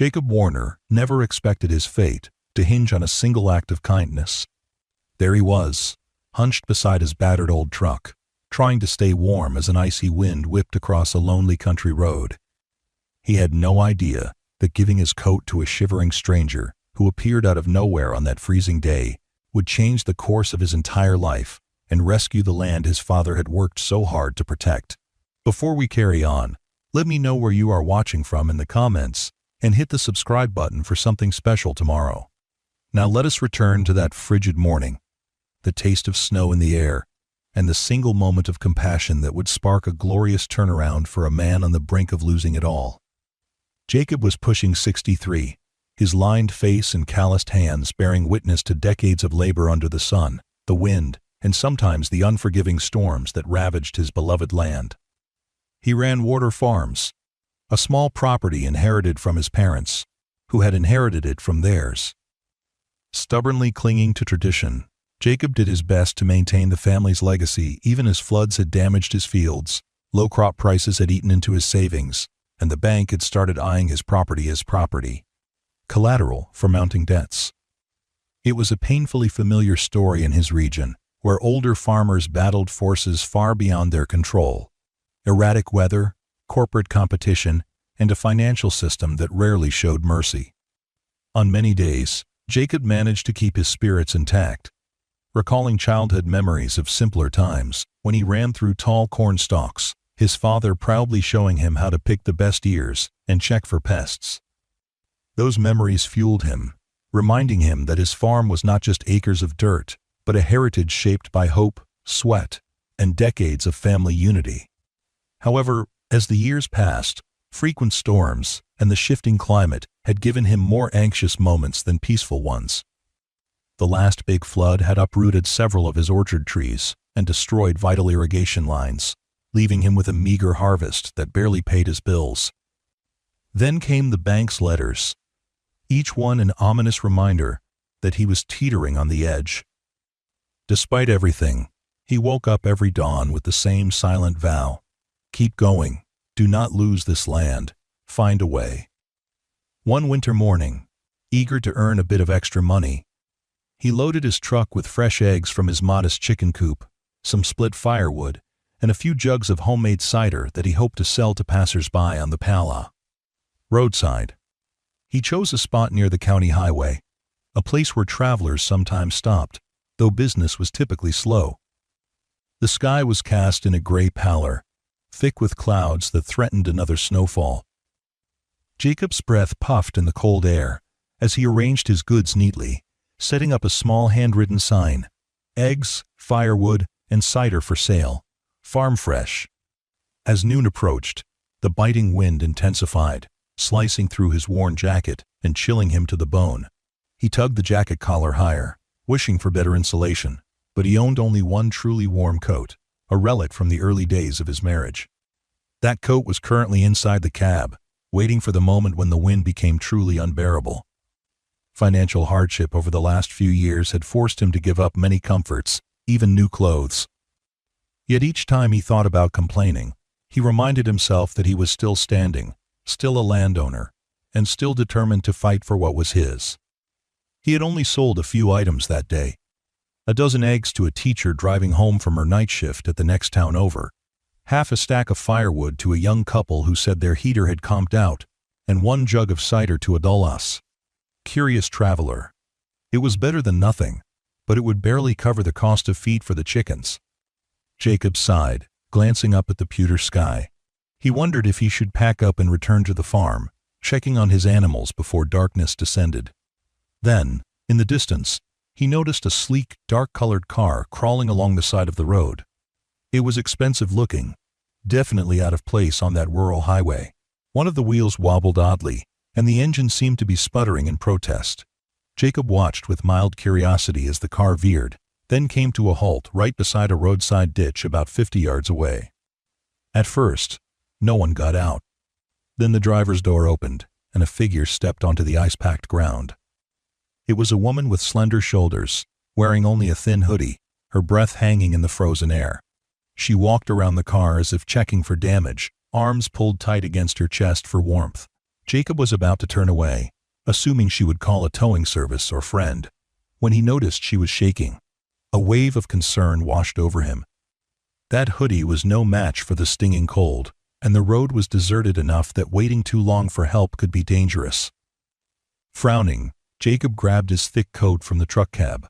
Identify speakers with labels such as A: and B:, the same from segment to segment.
A: Jacob Warner never expected his fate to hinge on a single act of kindness. There he was, hunched beside his battered old truck, trying to stay warm as an icy wind whipped across a lonely country road. He had no idea that giving his coat to a shivering stranger who appeared out of nowhere on that freezing day would change the course of his entire life and rescue the land his father had worked so hard to protect. Before we carry on, let me know where you are watching from in the comments and hit the subscribe button for something special tomorrow. Now let us return to that frigid morning, the taste of snow in the air, and the single moment of compassion that would spark a glorious turnaround for a man on the brink of losing it all. Jacob was pushing 63, his lined face and calloused hands bearing witness to decades of labor under the sun, the wind, and sometimes the unforgiving storms that ravaged his beloved land. He ran Warner Farms, a small property inherited from his parents, who had inherited it from theirs. Stubbornly clinging to tradition, Jacob did his best to maintain the family's legacy even as floods had damaged his fields, low crop prices had eaten into his savings, and the bank had started eyeing his property as collateral for mounting debts. It was a painfully familiar story in his region, where older farmers battled forces far beyond their control. Erratic weather, corporate competition, and a financial system that rarely showed mercy. On many days, Jacob managed to keep his spirits intact, recalling childhood memories of simpler times when he ran through tall corn stalks, his father proudly showing him how to pick the best ears and check for pests. Those memories fueled him, reminding him that his farm was not just acres of dirt, but a heritage shaped by hope, sweat, and decades of family unity. However, as the years passed, frequent storms and the shifting climate had given him more anxious moments than peaceful ones. The last big flood had uprooted several of his orchard trees and destroyed vital irrigation lines, leaving him with a meager harvest that barely paid his bills. Then came the bank's letters, each one an ominous reminder that he was teetering on the edge. Despite everything, he woke up every dawn with the same silent vow: keep going, do not lose this land, find a way. One winter morning, eager to earn a bit of extra money, he loaded his truck with fresh eggs from his modest chicken coop, some split firewood, and a few jugs of homemade cider that he hoped to sell to passers-by on the roadside. He chose a spot near the county highway, a place where travelers sometimes stopped, though business was typically slow. The sky was cast in a gray pallor, thick with clouds that threatened another snowfall. Jacob's breath puffed in the cold air as he arranged his goods neatly, setting up a small handwritten sign: eggs, firewood, and cider for sale, farm fresh. As noon approached, the biting wind intensified, slicing through his worn jacket and chilling him to the bone. He tugged the jacket collar higher, wishing for better insulation, but he owned only one truly warm coat, a relic from the early days of his marriage. That coat was currently inside the cab, waiting for the moment when the wind became truly unbearable. Financial hardship over the last few years had forced him to give up many comforts, even new clothes. Yet each time he thought about complaining, he reminded himself that he was still standing, still a landowner, and still determined to fight for what was his. He had only sold a few items that day: a dozen eggs to a teacher driving home from her night shift at the next town over, half a stack of firewood to a young couple who said their heater had comped out, and one jug of cider to a dullas. Curious traveler. It was better than nothing, but it would barely cover the cost of feed for the chickens. Jacob sighed, glancing up at the pewter sky. He wondered if he should pack up and return to the farm, checking on his animals before darkness descended. Then, in the distance, he noticed a sleek, dark-colored car crawling along the side of the road. It was expensive-looking, definitely out of place on that rural highway. One of the wheels wobbled oddly, and the engine seemed to be sputtering in protest. Jacob watched with mild curiosity as the car veered, then came to a halt right beside a roadside ditch about 50 yards away. At first, no one got out. Then the driver's door opened, and a figure stepped onto the ice-packed ground. It was a woman with slender shoulders, wearing only a thin hoodie, her breath hanging in the frozen air. She walked around the car as if checking for damage, arms pulled tight against her chest for warmth. Jacob was about to turn away, assuming she would call a towing service or friend, when he noticed she was shaking. A wave of concern washed over him. That hoodie was no match for the stinging cold, and the road was deserted enough that waiting too long for help could be dangerous. Frowning, Jacob grabbed his thick coat from the truck cab.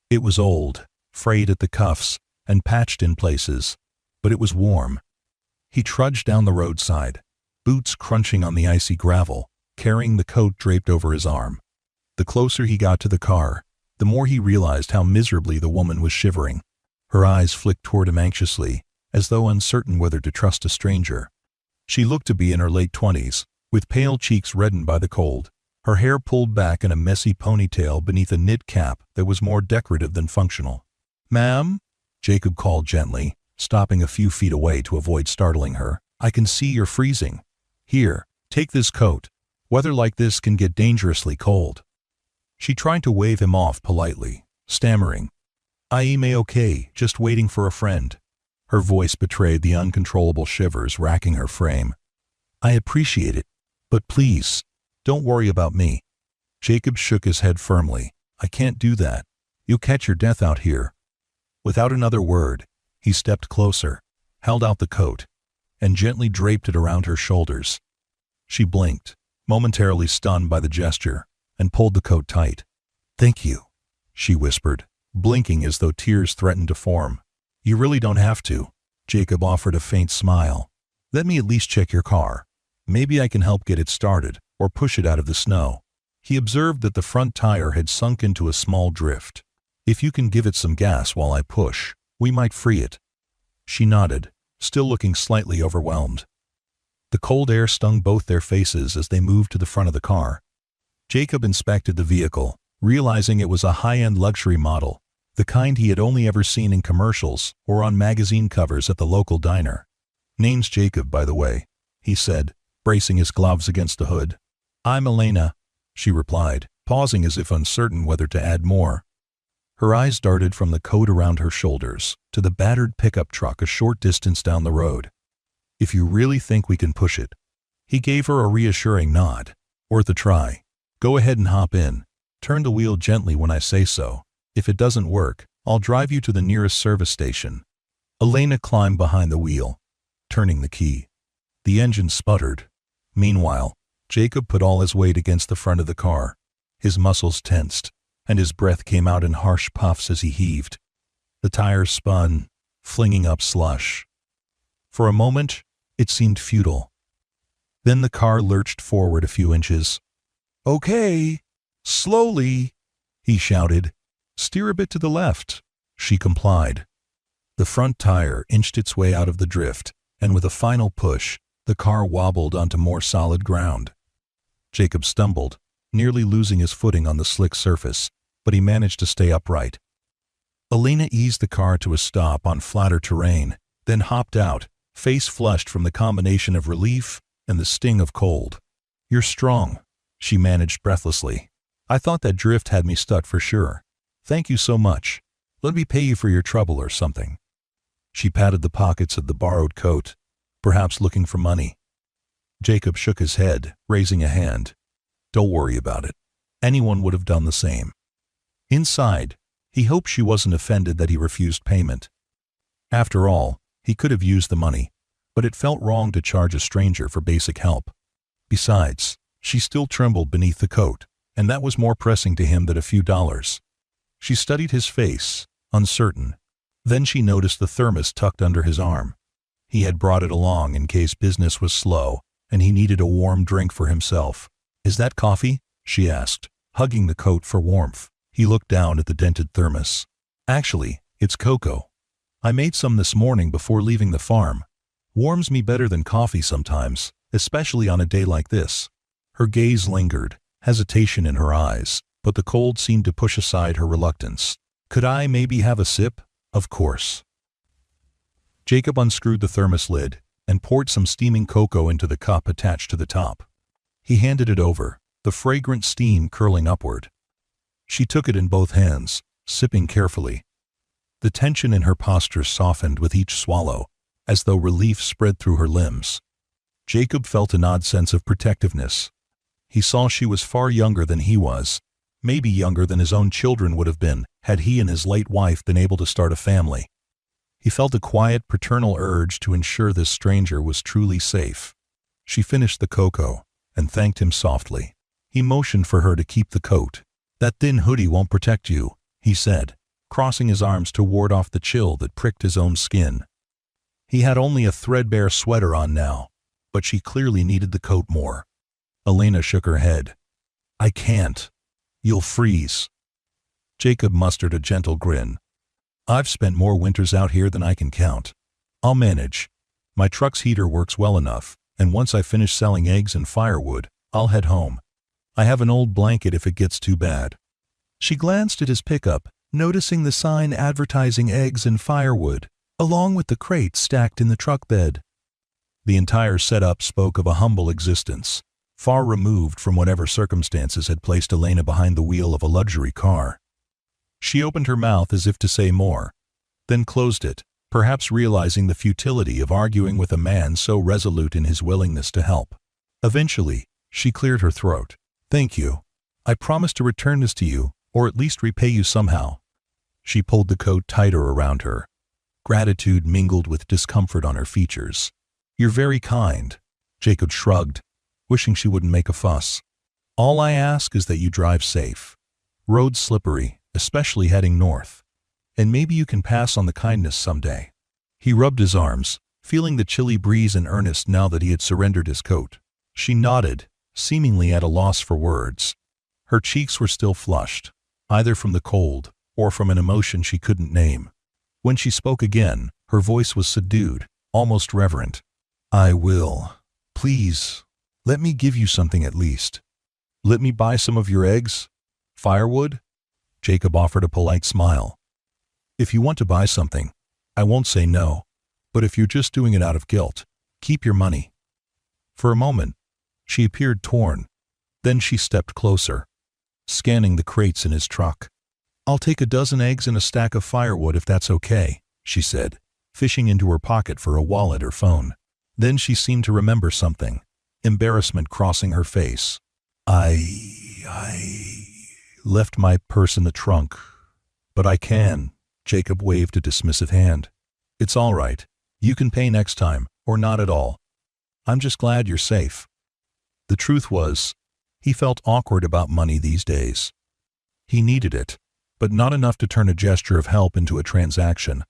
A: It was old, frayed at the cuffs, and patched in places, but it was warm. He trudged down the roadside, boots crunching on the icy gravel, carrying the coat draped over his arm. The closer he got to the car, the more he realized how miserably the woman was shivering. Her eyes flicked toward him anxiously, as though uncertain whether to trust a stranger. She looked to be in her late 20s, with pale cheeks reddened by the cold, her hair pulled back in a messy ponytail beneath a knit cap that was more decorative than functional. "Ma'am?" Jacob called gently, stopping a few feet away to avoid startling her. "I can see you're freezing. Here, take this coat. Weather like this can get dangerously cold." She tried to wave him off politely, stammering, "I'm okay, just waiting for a friend." Her voice betrayed the uncontrollable shivers racking her frame. "I appreciate it, but please, don't worry about me." Jacob shook his head firmly. "I can't do that. You'll catch your death out here." Without another word, he stepped closer, held out the coat, and gently draped it around her shoulders. She blinked, momentarily stunned by the gesture, and pulled the coat tight. "Thank you," she whispered, blinking as though tears threatened to form. "You really don't have to." Jacob offered a faint smile. "Let me at least check your car. Maybe I can help get it started, or push it out of the snow." He observed that the front tire had sunk into a small drift. "If you can give it some gas while I push, we might free it." She nodded, still looking slightly overwhelmed. The cold air stung both their faces as they moved to the front of the car. Jacob inspected the vehicle, realizing it was a high-end luxury model, the kind he had only ever seen in commercials or on magazine covers at the local diner. "Name's Jacob, by the way," he said, bracing his gloves against the hood. "I'm Elena," she replied, pausing as if uncertain whether to add more. Her eyes darted from the coat around her shoulders to the battered pickup truck a short distance down the road. "If you really think we can push it." He gave her a reassuring nod. "Worth a try. Go ahead and hop in. Turn the wheel gently when I say so. If it doesn't work, I'll drive you to the nearest service station." Elena climbed behind the wheel, turning the key. The engine sputtered. Meanwhile, Jacob put all his weight against the front of the car. His muscles tensed, and his breath came out in harsh puffs as he heaved. The tires spun, flinging up slush. For a moment, it seemed futile. Then the car lurched forward a few inches. "Okay, slowly," he shouted. "Steer a bit to the left." She complied. The front tire inched its way out of the drift, and with a final push, the car wobbled onto more solid ground. Jacob stumbled, nearly losing his footing on the slick surface, but he managed to stay upright. Elena eased the car to a stop on flatter terrain, then hopped out, face flushed from the combination of relief and the sting of cold. "You're strong," she managed breathlessly. "I thought that drift had me stuck for sure. Thank you so much. Let me pay you for your trouble or something." She patted the pockets of the borrowed coat, perhaps looking for money. Jacob shook his head, raising a hand. "Don't worry about it. Anyone would have done the same." Inside, he hoped she wasn't offended that he refused payment. After all, he could have used the money, but it felt wrong to charge a stranger for basic help. Besides, she still trembled beneath the coat, and that was more pressing to him than a few dollars. She studied his face, uncertain. Then she noticed the thermos tucked under his arm. He had brought it along in case business was slow and he needed a warm drink for himself. "Is that coffee?" she asked, hugging the coat for warmth. He looked down at the dented thermos. "Actually, it's cocoa. I made some this morning before leaving the farm. Warms me better than coffee sometimes, especially on a day like this." Her gaze lingered, hesitation in her eyes, but the cold seemed to push aside her reluctance. "Could I maybe have a sip?" "Of course." Jacob unscrewed the thermos lid and poured some steaming cocoa into the cup attached to the top. He handed it over, the fragrant steam curling upward. She took it in both hands, sipping carefully. The tension in her posture softened with each swallow, as though relief spread through her limbs. Jacob felt an odd sense of protectiveness. He saw she was far younger than he was, maybe younger than his own children would have been had he and his late wife been able to start a family. He felt a quiet paternal urge to ensure this stranger was truly safe. She finished the cocoa and thanked him softly. He motioned for her to keep the coat. "That thin hoodie won't protect you," he said, crossing his arms to ward off the chill that pricked his own skin. He had only a threadbare sweater on now, but she clearly needed the coat more. Elena shook her head. "I can't. You'll freeze." Jacob mustered a gentle grin. "I've spent more winters out here than I can count. I'll manage. My truck's heater works well enough, and once I finish selling eggs and firewood, I'll head home. I have an old blanket if it gets too bad." She glanced at his pickup, noticing the sign advertising eggs and firewood, along with the crates stacked in the truck bed. The entire setup spoke of a humble existence, far removed from whatever circumstances had placed Elena behind the wheel of a luxury car. She opened her mouth as if to say more, then closed it, perhaps realizing the futility of arguing with a man so resolute in his willingness to help. Eventually, she cleared her throat. "Thank you. I promise to return this to you, or at least repay you somehow." She pulled the coat tighter around her. Gratitude mingled with discomfort on her features. "You're very kind." Jacob shrugged, wishing she wouldn't make a fuss. "All I ask is that you drive safe. Road's slippery, especially heading north. And maybe you can pass on the kindness someday." He rubbed his arms, feeling the chilly breeze in earnest now that he had surrendered his coat. She nodded, seemingly at a loss for words. Her cheeks were still flushed, either from the cold or from an emotion she couldn't name. When she spoke again, her voice was subdued, almost reverent. "I will. Please, let me give you something at least. Let me buy some of your eggs? Firewood?" Jacob offered a polite smile. "If you want to buy something, I won't say no, but if you're just doing it out of guilt, keep your money." For a moment, she appeared torn. Then she stepped closer, scanning the crates in his truck. "I'll take a dozen eggs and a stack of firewood if that's okay," she said, fishing into her pocket for a wallet or phone. Then she seemed to remember something, embarrassment crossing her face. I left my purse in the trunk, but I can." Jacob waved a dismissive hand. "It's all right. You can pay next time, or not at all. I'm just glad you're safe." The truth was, he felt awkward about money these days. He needed it, but not enough to turn a gesture of help into a transaction.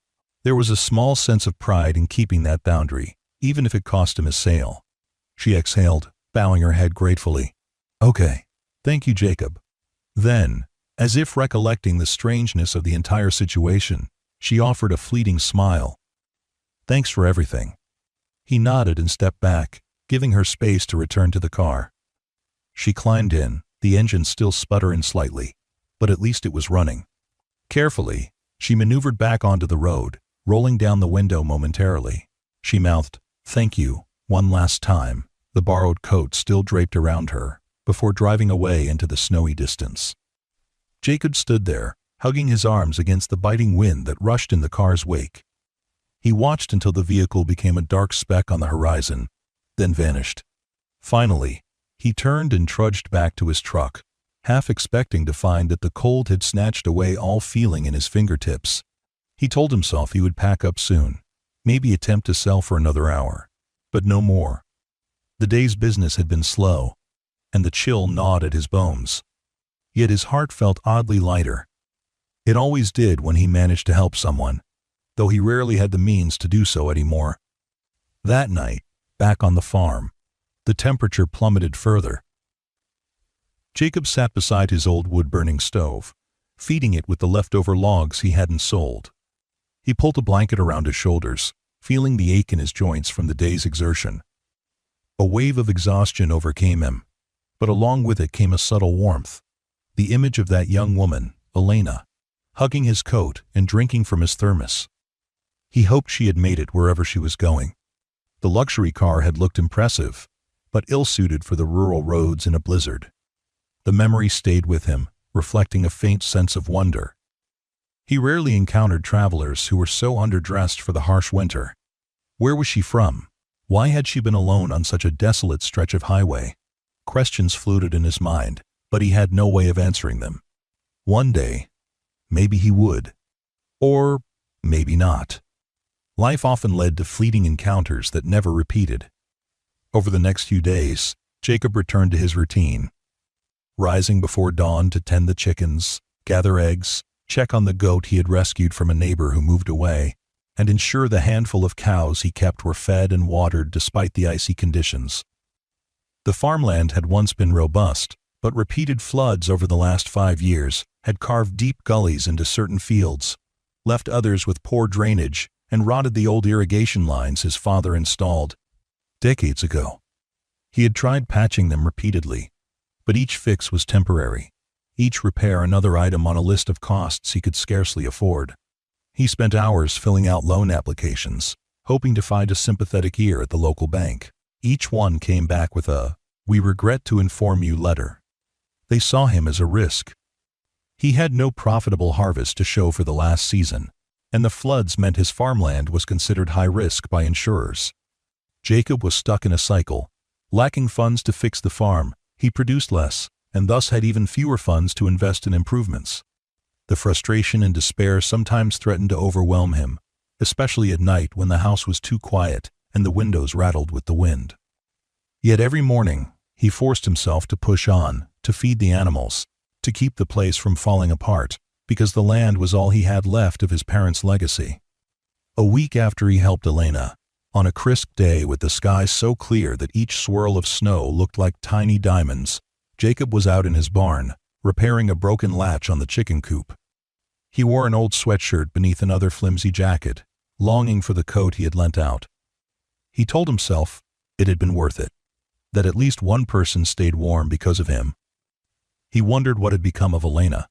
A: There was a small sense of pride in keeping that boundary, even if it cost him his sale. She exhaled, bowing her head gratefully. "Okay. Thank you, Jacob." Then, as if recollecting the strangeness of the entire situation, she offered a fleeting smile. "Thanks for everything." He nodded and stepped back, giving her space to return to the car. She climbed in, the engine still sputtering slightly, but at least it was running. Carefully, she maneuvered back onto the road, rolling down the window momentarily. She mouthed, "Thank you," one last time, the borrowed coat still draped around her, before driving away into the snowy distance. Jacob stood there, hugging his arms against the biting wind that rushed in the car's wake. He watched until the vehicle became a dark speck on the horizon, then vanished. Finally, he turned and trudged back to his truck, half expecting to find that the cold had snatched away all feeling in his fingertips. He told himself he would pack up soon, maybe attempt to sell for another hour, but no more. The day's business had been slow, and the chill gnawed at his bones. Yet his heart felt oddly lighter. It always did when he managed to help someone, though he rarely had the means to do so anymore. That night, back on the farm, the temperature plummeted further. Jacob sat beside his old wood-burning stove, feeding it with the leftover logs he hadn't sold. He pulled a blanket around his shoulders, feeling the ache in his joints from the day's exertion. A wave of exhaustion overcame him, but along with it came a subtle warmth. The image of that young woman, Elena, hugging his coat and drinking from his thermos. He hoped she had made it wherever she was going. The luxury car had looked impressive, but ill-suited for the rural roads in a blizzard. The memory stayed with him, reflecting a faint sense of wonder. He rarely encountered travelers who were so underdressed for the harsh winter. Where was she from? Why had she been alone on such a desolate stretch of highway? Questions floated in his mind, but he had no way of answering them. One day, maybe he would. Or maybe not. Life often led to fleeting encounters that never repeated. Over the next few days, Jacob returned to his routine. Rising before dawn to tend the chickens, gather eggs, check on the goat he had rescued from a neighbor who moved away, and ensure the handful of cows he kept were fed and watered despite the icy conditions. The farmland had once been robust, but repeated floods over the last 5 years had carved deep gullies into certain fields, left others with poor drainage, and rotted the old irrigation lines his father installed decades ago. He had tried patching them repeatedly, but each fix was temporary, each repair another item on a list of costs he could scarcely afford. He spent hours filling out loan applications, hoping to find a sympathetic ear at the local bank. Each one came back with a "We regret to inform you" letter. They saw him as a risk. He had no profitable harvest to show for the last season, and the floods meant his farmland was considered high risk by insurers. Jacob was stuck in a cycle. Lacking funds to fix the farm, he produced less, and thus had even fewer funds to invest in improvements. The frustration and despair sometimes threatened to overwhelm him, especially at night when the house was too quiet and the windows rattled with the wind. Yet every morning, he forced himself to push on, to feed the animals, to keep the place from falling apart, because the land was all he had left of his parents' legacy. A week after he helped Elena, on a crisp day with the sky so clear that each swirl of snow looked like tiny diamonds, Jacob was out in his barn, repairing a broken latch on the chicken coop. He wore an old sweatshirt beneath another flimsy jacket, longing for the coat he had lent out. He told himself it had been worth it, that at least one person stayed warm because of him. He wondered what had become of Elena.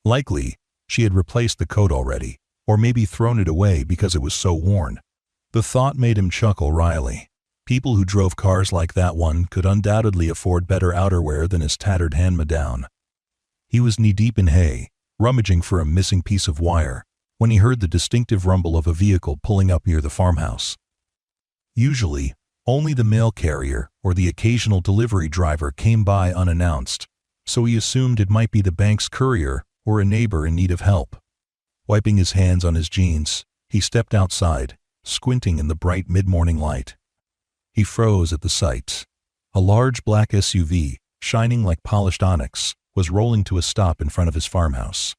A: Likely, she had replaced the coat already, or maybe thrown it away because it was so worn. The thought made him chuckle wryly. People who drove cars like that one could undoubtedly afford better outerwear than his tattered hand-me-down. He was knee-deep in hay, rummaging for a missing piece of wire, when he heard the distinctive rumble of a vehicle pulling up near the farmhouse. Usually, only the mail carrier or the occasional delivery driver came by unannounced, so he assumed it might be the bank's courier or a neighbor in need of help. Wiping his hands on his jeans, he stepped outside, squinting in the bright mid-morning light. He froze at the sight. A large black SUV, shining like polished onyx, was rolling to a stop in front of his farmhouse.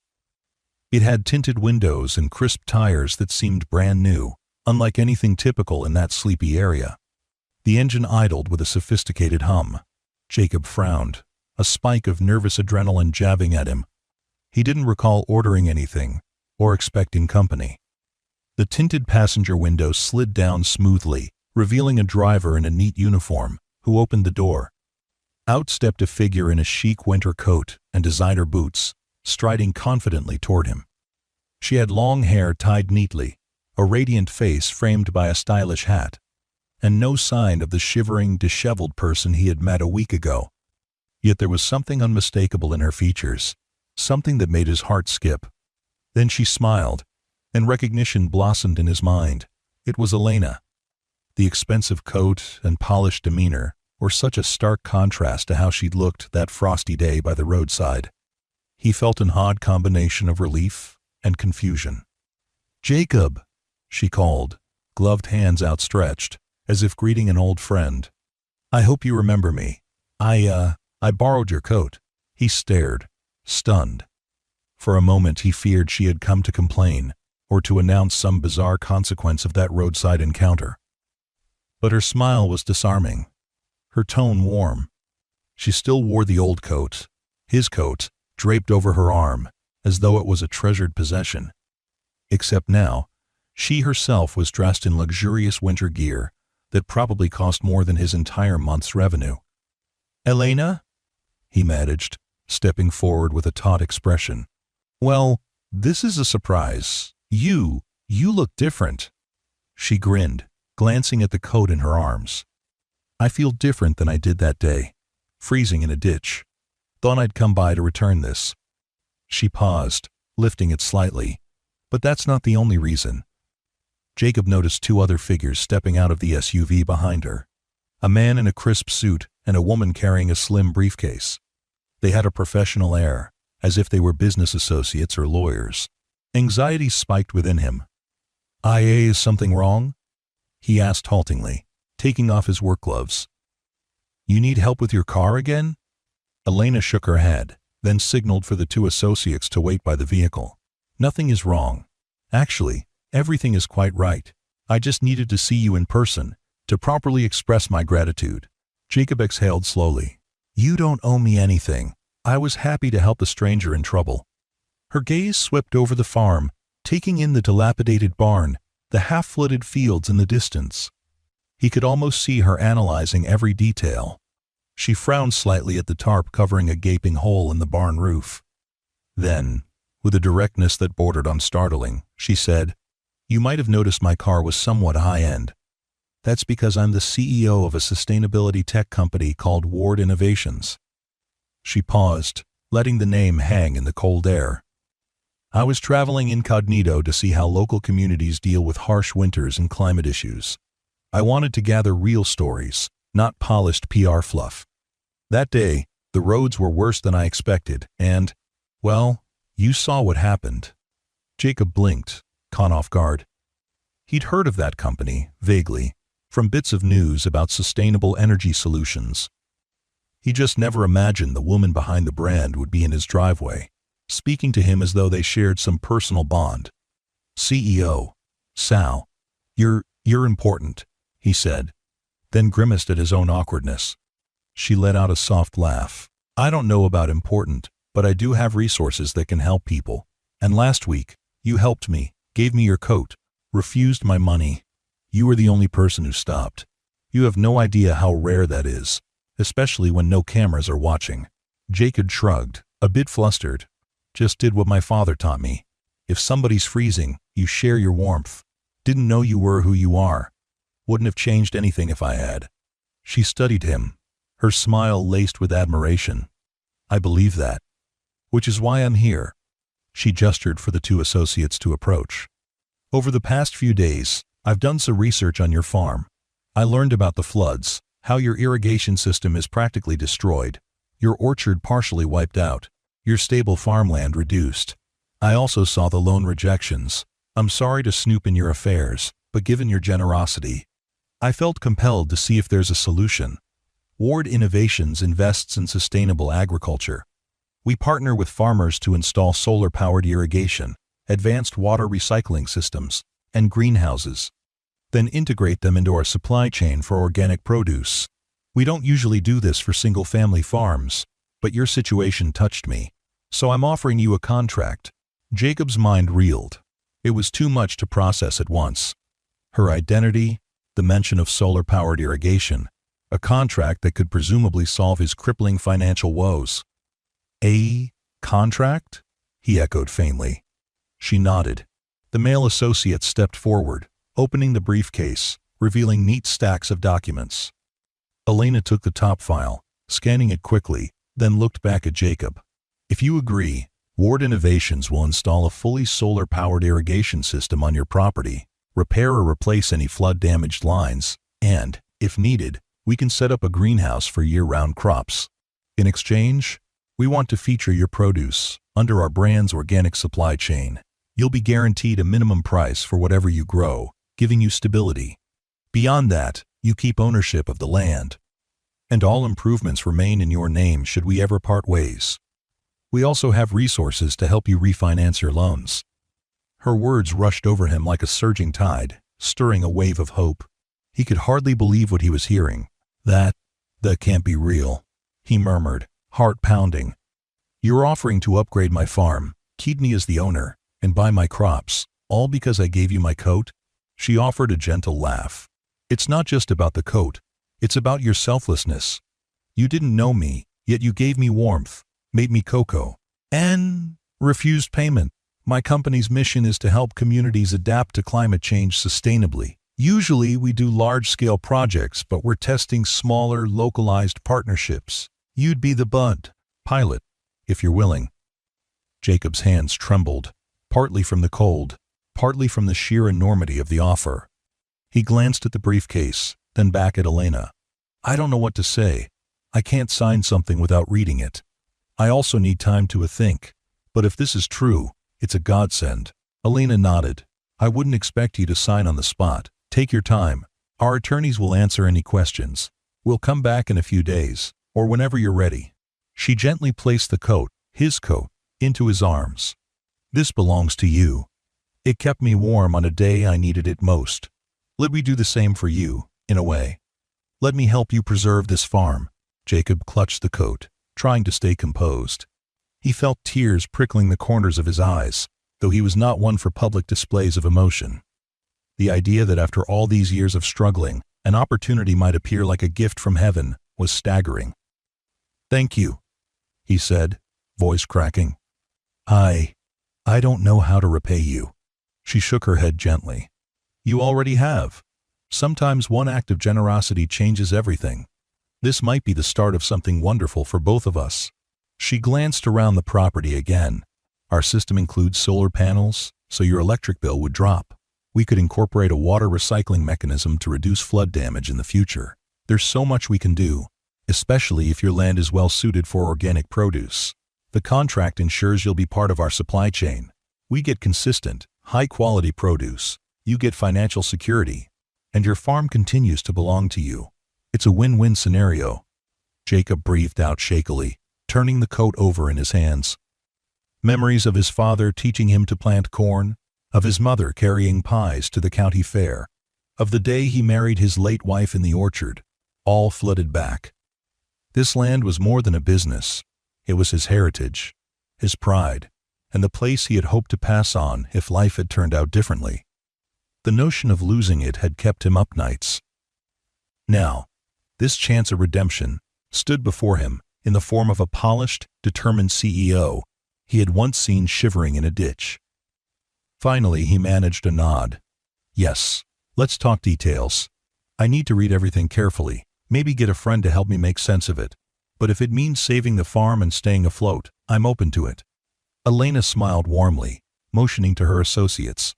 A: It had tinted windows and crisp tires that seemed brand new, unlike anything typical in that sleepy area. The engine idled with a sophisticated hum. Jacob frowned, a spike of nervous adrenaline jabbing at him. He didn't recall ordering anything, or expecting company. The tinted passenger window slid down smoothly, revealing a driver in a neat uniform, who opened the door. Out stepped a figure in a chic winter coat and designer boots, striding confidently toward him. She had long hair tied neatly, a radiant face framed by a stylish hat, and no sign of the shivering, disheveled person he had met a week ago. Yet there was something unmistakable in her features, something that made his heart skip. Then she smiled, and recognition blossomed in his mind. It was Elena. The expensive coat and polished demeanor were such a stark contrast to how she'd looked that frosty day by the roadside. He felt an odd combination of relief and confusion. "Jacob," she called, gloved hands outstretched, as if greeting an old friend. "I hope you remember me. I borrowed your coat." He stared, stunned. For a moment he feared she had come to complain, or to announce some bizarre consequence of that roadside encounter. But her smile was disarming, her tone warm. She still wore the old coat, his coat, draped over her arm, as though it was a treasured possession. Except now, she herself was dressed in luxurious winter gear that probably cost more than his entire month's revenue. "Elena?" he managed, stepping forward with a taut expression. "Well, this is a surprise. You look different." She grinned, glancing at the coat in her arms. "I feel different than I did that day, freezing in a ditch. Thought I'd come by to return this." She paused, lifting it slightly. "But that's not the only reason." Jacob noticed two other figures stepping out of the SUV behind her. A man in a crisp suit and a woman carrying a slim briefcase. They had a professional air, as if they were business associates or lawyers. Anxiety spiked within him. "Is something wrong?" he asked haltingly, taking off his work gloves. "You need help with your car again?" Elena shook her head, then signaled for the two associates to wait by the vehicle. "Nothing is wrong. Actually, everything is quite right. I just needed to see you in person, to properly express my gratitude." Jacob exhaled slowly. "You don't owe me anything. I was happy to help a stranger in trouble." Her gaze swept over the farm, taking in the dilapidated barn, the half-flooded fields in the distance. He could almost see her analyzing every detail. She frowned slightly at the tarp covering a gaping hole in the barn roof. Then, with a directness that bordered on startling, she said, "You might have noticed my car was somewhat high-end. That's because I'm the CEO of a sustainability tech company called Ward Innovations." She paused, letting the name hang in the cold air. "I was traveling incognito to see how local communities deal with harsh winters and climate issues. I wanted to gather real stories, not polished PR fluff. That day, the roads were worse than I expected, and, well, you saw what happened." Jacob blinked, caught off guard. He'd heard of that company, vaguely, from bits of news about sustainable energy solutions. He just never imagined the woman behind the brand would be in his driveway, speaking to him as though they shared some personal bond. "CEO, Sal, you're important," he said, then grimaced at his own awkwardness. She let out a soft laugh. "I don't know about important, but I do have resources that can help people. And last week, you helped me, gave me your coat, refused my money. You were the only person who stopped. You have no idea how rare that is, especially when no cameras are watching." Jacob shrugged, a bit flustered. "Just did what my father taught me. If somebody's freezing, you share your warmth. Didn't know you were who you are. Wouldn't have changed anything if I had." She studied him, her smile laced with admiration. "I believe that. Which is why I'm here." She gestured for the two associates to approach. "Over the past few days, I've done some research on your farm. I learned about the floods, how your irrigation system is practically destroyed, your orchard partially wiped out, your stable farmland reduced. I also saw the loan rejections. I'm sorry to snoop in your affairs, but given your generosity, I felt compelled to see if there's a solution. Ward Innovations invests in sustainable agriculture. We partner with farmers to install solar-powered irrigation, advanced water recycling systems, and greenhouses, then integrate them into our supply chain for organic produce. We don't usually do this for single-family farms, but your situation touched me, so I'm offering you a contract." Jacob's mind reeled. It was too much to process at once. Her identity, the mention of solar-powered irrigation, a contract that could presumably solve his crippling financial woes. "A contract?" he echoed faintly. She nodded. The male associate stepped forward, opening the briefcase, revealing neat stacks of documents. Elena took the top file, scanning it quickly, then looked back at Jacob. "If you agree, Ward Innovations will install a fully solar-powered irrigation system on your property, repair or replace any flood-damaged lines, and, if needed, we can set up a greenhouse for year-round crops. In exchange, we want to feature your produce under our brand's organic supply chain. You'll be guaranteed a minimum price for whatever you grow, giving you stability. Beyond that, you keep ownership of the land. And all improvements remain in your name should we ever part ways. We also have resources to help you refinance your loans." Her words rushed over him like a surging tide, stirring a wave of hope. He could hardly believe what he was hearing. That can't be real," he murmured, heart pounding. "You're offering to upgrade my farm, keep me as the owner, and buy my crops, all because I gave you my coat?" She offered a gentle laugh. "It's not just about the coat. It's about your selflessness. You didn't know me, yet you gave me warmth, made me cocoa, and refused payment. My company's mission is to help communities adapt to climate change sustainably. Usually we do large-scale projects, but we're testing smaller, localized partnerships. You'd be the pilot, if you're willing." Jacob's hands trembled, partly from the cold, partly from the sheer enormity of the offer. He glanced at the briefcase, then back at Elena. I don't know what to say. I can't sign something without reading it. I also need time to think. But if this is true, it's a godsend. Elena nodded. I wouldn't expect you to sign on the spot. Take your time. Our attorneys will answer any questions. We'll come back in a few days, or whenever you're ready. She gently placed the coat, his coat, into his arms. This belongs to you. It kept me warm on a day I needed it most. Let me do the same for you, in a way. Let me help you preserve this farm. Jacob clutched the coat, trying to stay composed. He felt tears prickling the corners of his eyes, though he was not one for public displays of emotion. The idea that after all these years of struggling, an opportunity might appear like a gift from heaven was staggering. Thank you, he said, voice cracking. I don't know how to repay you. She shook her head gently. You already have. Sometimes one act of generosity changes everything. This might be the start of something wonderful for both of us. She glanced around the property again. Our system includes solar panels, so your electric bill would drop. We could incorporate a water recycling mechanism to reduce flood damage in the future. There's so much we can do, especially if your land is well suited for organic produce. The contract ensures you'll be part of our supply chain. We get consistent, high-quality produce. You get financial security, and your farm continues to belong to you. It's a win-win scenario. Jacob breathed out shakily, turning the coat over in his hands. Memories of his father teaching him to plant corn, of his mother carrying pies to the county fair, of the day he married his late wife in the orchard, all flooded back. This land was more than a business. It was his heritage, his pride, and the place he had hoped to pass on if life had turned out differently. The notion of losing it had kept him up nights. Now, this chance of redemption stood before him in the form of a polished, determined CEO he had once seen shivering in a ditch. Finally, he managed a nod. Yes, let's talk details. I need to read everything carefully, maybe get a friend to help me make sense of it. But if it means saving the farm and staying afloat, I'm open to it. Elena smiled warmly, motioning to her associates.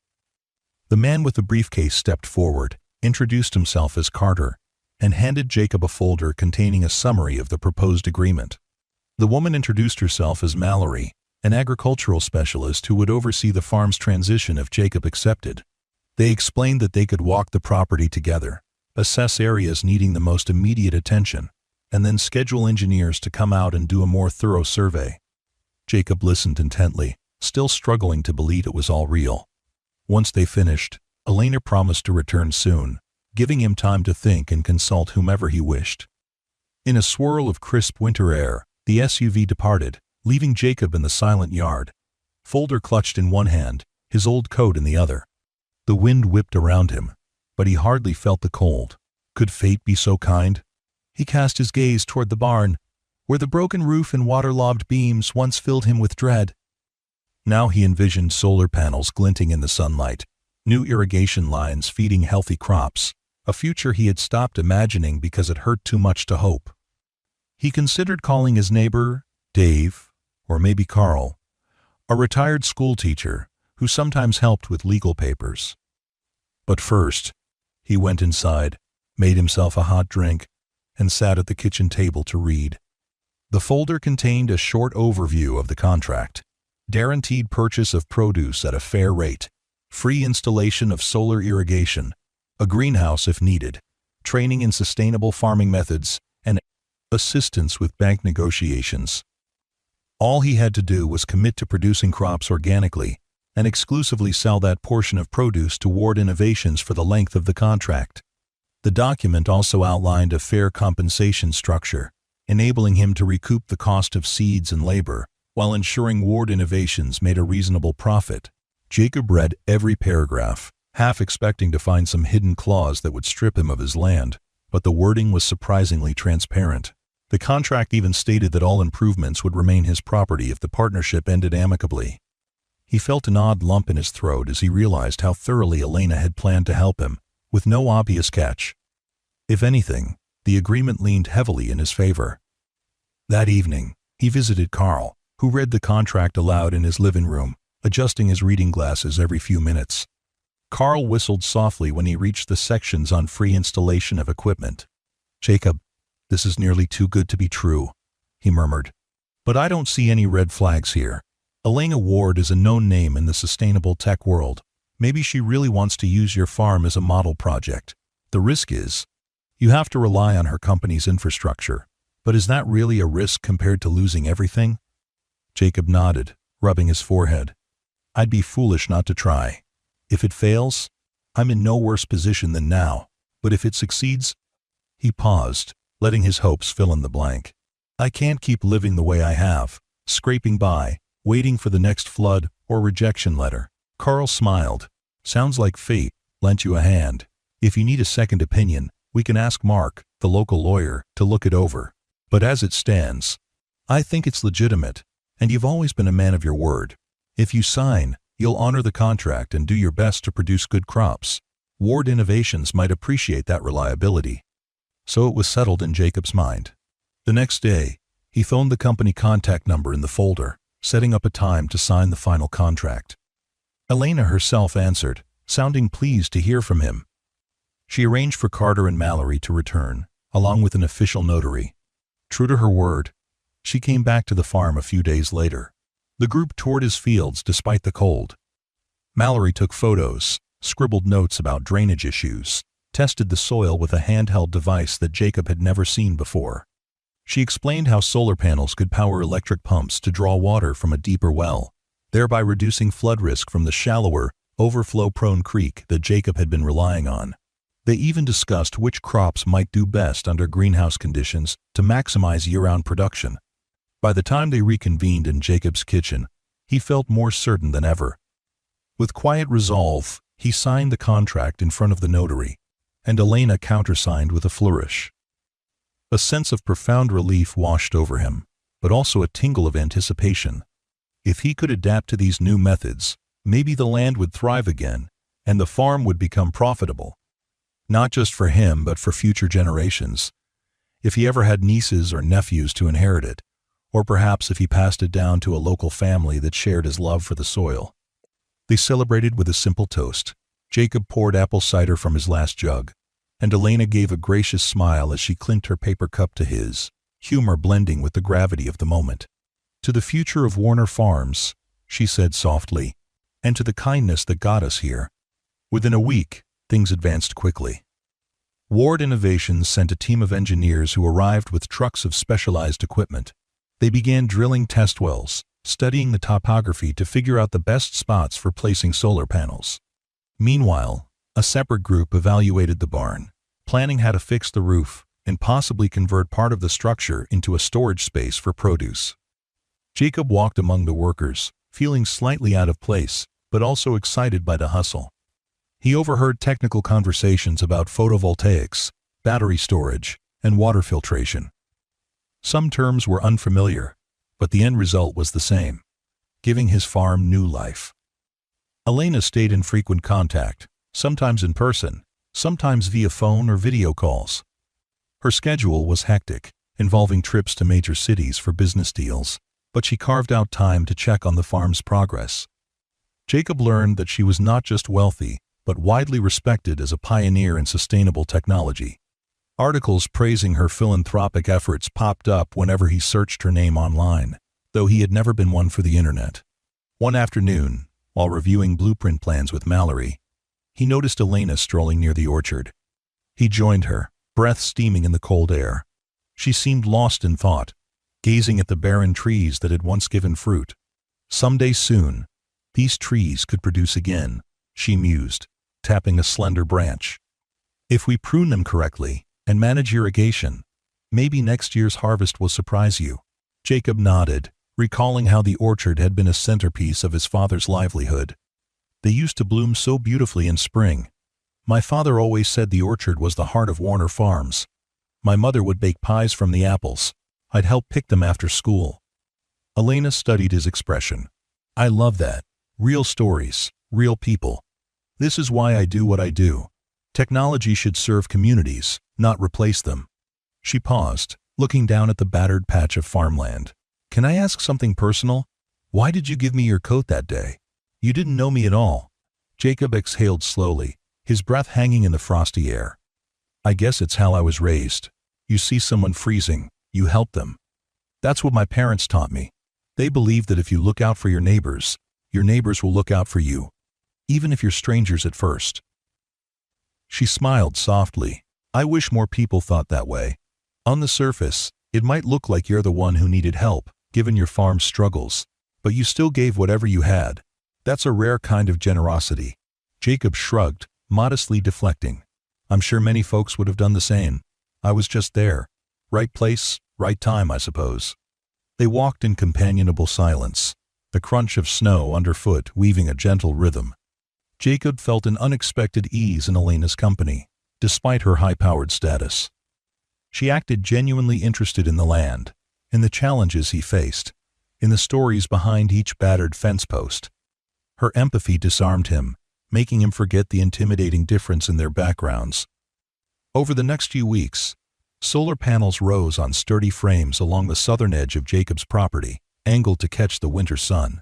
A: The man with the briefcase stepped forward, introduced himself as Carter, and handed Jacob a folder containing a summary of the proposed agreement. The woman introduced herself as Mallory, an agricultural specialist who would oversee the farm's transition if Jacob accepted. They explained that they could walk the property together, assess areas needing the most immediate attention, and then schedule engineers to come out and do a more thorough survey. Jacob listened intently, still struggling to believe it was all real. Once they finished, Elena promised to return soon, giving him time to think and consult whomever he wished. In a swirl of crisp winter air, the SUV departed, leaving Jacob in the silent yard, folder clutched in one hand, his old coat in the other. The wind whipped around him, but he hardly felt the cold. Could fate be so kind? He cast his gaze toward the barn, where the broken roof and waterlogged beams once filled him with dread. Now he envisioned solar panels glinting in the sunlight, new irrigation lines feeding healthy crops, a future he had stopped imagining because it hurt too much to hope. He considered calling his neighbor, Dave, or maybe Carl, a retired school teacher who sometimes helped with legal papers. But first, he went inside, made himself a hot drink, and sat at the kitchen table to read. The folder contained a short overview of the contract: guaranteed purchase of produce at a fair rate, free installation of solar irrigation, a greenhouse if needed, training in sustainable farming methods, and assistance with bank negotiations. All he had to do was commit to producing crops organically and exclusively sell that portion of produce toward innovations for the length of the contract. The document also outlined a fair compensation structure, enabling him to recoup the cost of seeds and labor, while ensuring Ward Innovations made a reasonable profit. Jacob read every paragraph, half expecting to find some hidden clause that would strip him of his land, but the wording was surprisingly transparent. The contract even stated that all improvements would remain his property if the partnership ended amicably. He felt an odd lump in his throat as he realized how thoroughly Elena had planned to help him, with no obvious catch. If anything, the agreement leaned heavily in his favor. That evening, he visited Carl, who read the contract aloud in his living room, adjusting his reading glasses every few minutes. Carl whistled softly when he reached the sections on free installation of equipment. "Jacob, this is nearly too good to be true," he murmured. "But I don't see any red flags here. Elena Ward is a known name in the sustainable tech world. Maybe she really wants to use your farm as a model project. The risk is, you have to rely on her company's infrastructure. But is that really a risk compared to losing everything?" Jacob nodded, rubbing his forehead. "I'd be foolish not to try. If it fails, I'm in no worse position than now. But if it succeeds—" He paused, letting his hopes fill in the blank. "I can't keep living the way I have, scraping by, waiting for the next flood or rejection letter." Carl smiled. "Sounds like fate lent you a hand. If you need a second opinion, we can ask Mark, the local lawyer, to look it over. But as it stands, I think it's legitimate, and you've always been a man of your word. If you sign, you'll honor the contract and do your best to produce good crops. Ward Innovations might appreciate that reliability." So it was settled in Jacob's mind. The next day, he phoned the company contact number in the folder, setting up a time to sign the final contract. Elena herself answered, sounding pleased to hear from him. She arranged for Carter and Mallory to return, along with an official notary. True to her word, she came back to the farm a few days later. The group toured his fields despite the cold. Mallory took photos, scribbled notes about drainage issues, tested the soil with a handheld device that Jacob had never seen before. She explained how solar panels could power electric pumps to draw water from a deeper well, thereby reducing flood risk from the shallower, overflow-prone creek that Jacob had been relying on. They even discussed which crops might do best under greenhouse conditions to maximize year-round production. By the time they reconvened in Jacob's kitchen, he felt more certain than ever. With quiet resolve, he signed the contract in front of the notary, and Elena countersigned with a flourish. A sense of profound relief washed over him, but also a tingle of anticipation. If he could adapt to these new methods, maybe the land would thrive again, and the farm would become profitable. Not just for him, but for future generations. If he ever had nieces or nephews to inherit it, or perhaps if he passed it down to a local family that shared his love for the soil. They celebrated with a simple toast. Jacob poured apple cider from his last jug, and Elena gave a gracious smile as she clinked her paper cup to his, humor blending with the gravity of the moment. "To the future of Warner Farms," she said softly, "and to the kindness that got us here." Within a week, things advanced quickly. Ward Innovations sent a team of engineers who arrived with trucks of specialized equipment. They began drilling test wells, studying the topography to figure out the best spots for placing solar panels. Meanwhile, a separate group evaluated the barn, planning how to fix the roof and possibly convert part of the structure into a storage space for produce. Jacob walked among the workers, feeling slightly out of place, but also excited by the hustle. He overheard technical conversations about photovoltaics, battery storage, and water filtration. Some terms were unfamiliar, but the end result was the same, giving his farm new life. Elena stayed in frequent contact, sometimes in person, sometimes via phone or video calls. Her schedule was hectic, involving trips to major cities for business deals, but she carved out time to check on the farm's progress. Jacob learned that she was not just wealthy, but widely respected as a pioneer in sustainable technology. Articles praising her philanthropic efforts popped up whenever he searched her name online, though he had never been one for the internet. One afternoon, while reviewing blueprint plans with Mallory, he noticed Elena strolling near the orchard. He joined her, breath steaming in the cold air. She seemed lost in thought, gazing at the barren trees that had once given fruit. Someday soon, these trees could produce again, she mused, tapping a slender branch. If we prune them correctly and manage irrigation, maybe next year's harvest will surprise you. Jacob nodded, recalling how the orchard had been a centerpiece of his father's livelihood. They used to bloom so beautifully in spring. My father always said the orchard was the heart of Warner Farms. My mother would bake pies from the apples. I'd help pick them after school. Elena studied his expression. I love that. Real stories, real people. This is why I do what I do. Technology should serve communities, not replace them. She paused, looking down at the battered patch of farmland. Can I ask something personal? Why did you give me your coat that day? You didn't know me at all. Jacob exhaled slowly, his breath hanging in the frosty air. I guess it's how I was raised. You see someone freezing, you help them. That's what my parents taught me. They believe that if you look out for your neighbors will look out for you, even if you're strangers at first. She smiled softly. I wish more people thought that way. On the surface, it might look like you're the one who needed help, given your farm's struggles, but you still gave whatever you had. That's a rare kind of generosity. Jacob shrugged, modestly deflecting. I'm sure many folks would have done the same. I was just there. Right place, right time, I suppose. They walked in companionable silence, the crunch of snow underfoot weaving a gentle rhythm. Jacob felt an unexpected ease in Elena's company, despite her high-powered status. She acted genuinely interested in the land, in the challenges he faced, in the stories behind each battered fence post. Her empathy disarmed him, making him forget the intimidating difference in their backgrounds. Over the next few weeks, solar panels rose on sturdy frames along the southern edge of Jacob's property, angled to catch the winter sun.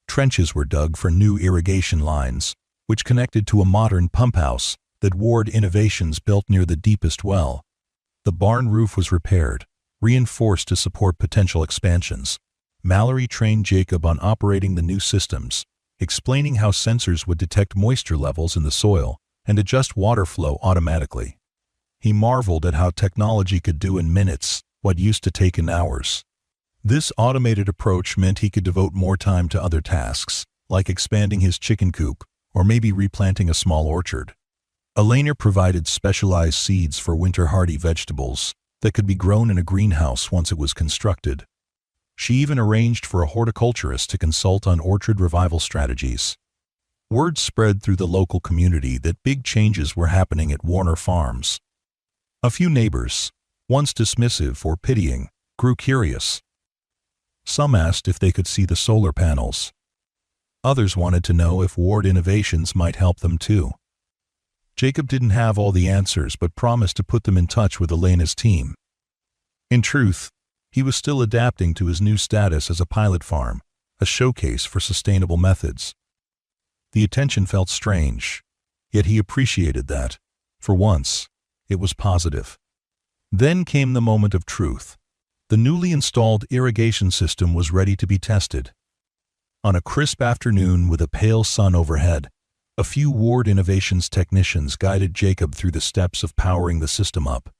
A: Trenches were dug for new irrigation lines, which connected to a modern pump house that Ward Innovations built near the deepest well. The barn roof was repaired, reinforced to support potential expansions. Mallory trained Jacob on operating the new systems, explaining how sensors would detect moisture levels in the soil and adjust water flow automatically. He marveled at how technology could do in minutes what used to take in hours. This automated approach meant he could devote more time to other tasks, like expanding his chicken coop or maybe replanting a small orchard. Elena provided specialized seeds for winter-hardy vegetables that could be grown in a greenhouse once it was constructed. She even arranged for a horticulturist to consult on orchard revival strategies. Word spread through the local community that big changes were happening at Warner Farms. A few neighbors, once dismissive or pitying, grew curious. Some asked if they could see the solar panels. Others wanted to know if Ward Innovations might help them too. Jacob didn't have all the answers but promised to put them in touch with Elena's team. In truth, he was still adapting to his new status as a pilot farm, a showcase for sustainable methods. The attention felt strange, yet he appreciated that, for once, it was positive. Then came the moment of truth. The newly installed irrigation system was ready to be tested. On a crisp afternoon with a pale sun overhead, a few Ward Innovations technicians guided Jacob through the steps of powering the system up.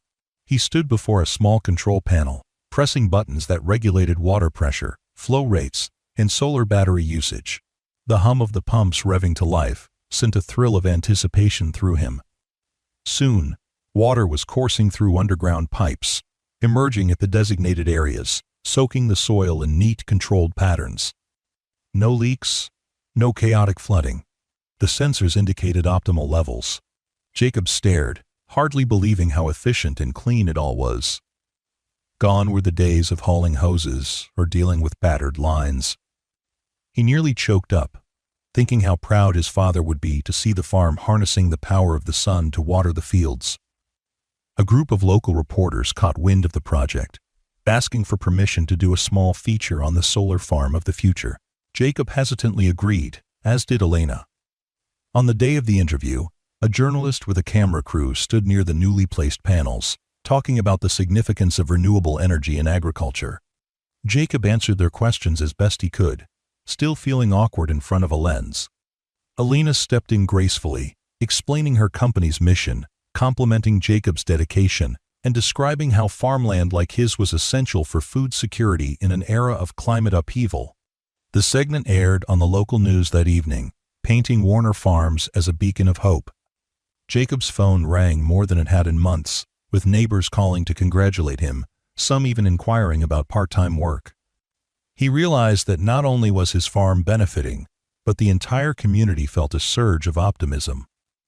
A: He stood before a small control panel, pressing buttons that regulated water pressure, flow rates, and solar battery usage. The hum of the pumps revving to life sent a thrill of anticipation through him. Soon, water was coursing through underground pipes, emerging at the designated areas, soaking the soil in neat, controlled patterns. No leaks, no chaotic flooding. The sensors indicated optimal levels. Jacob stared, hardly believing how efficient and clean it all was. Gone were the days of hauling hoses or dealing with battered lines. He nearly choked up, thinking how proud his father would be to see the farm harnessing the power of the sun to water the fields. A group of local reporters caught wind of the project, asking for permission to do a small feature on the solar farm of the future. Jacob hesitantly agreed, as did Elena. On the day of the interview, a journalist with a camera crew stood near the newly placed panels, talking about the significance of renewable energy in agriculture. Jacob answered their questions as best he could, still feeling awkward in front of a lens. Elena stepped in gracefully, explaining her company's mission, complimenting Jacob's dedication, and describing how farmland like his was essential for food security in an era of climate upheaval. The segment aired on the local news that evening, painting Warner Farms as a beacon of hope. Jacob's phone rang more than it had in months, with neighbors calling to congratulate him, some even inquiring about part-time work. He realized that not only was his farm benefiting, but the entire community felt a surge of optimism.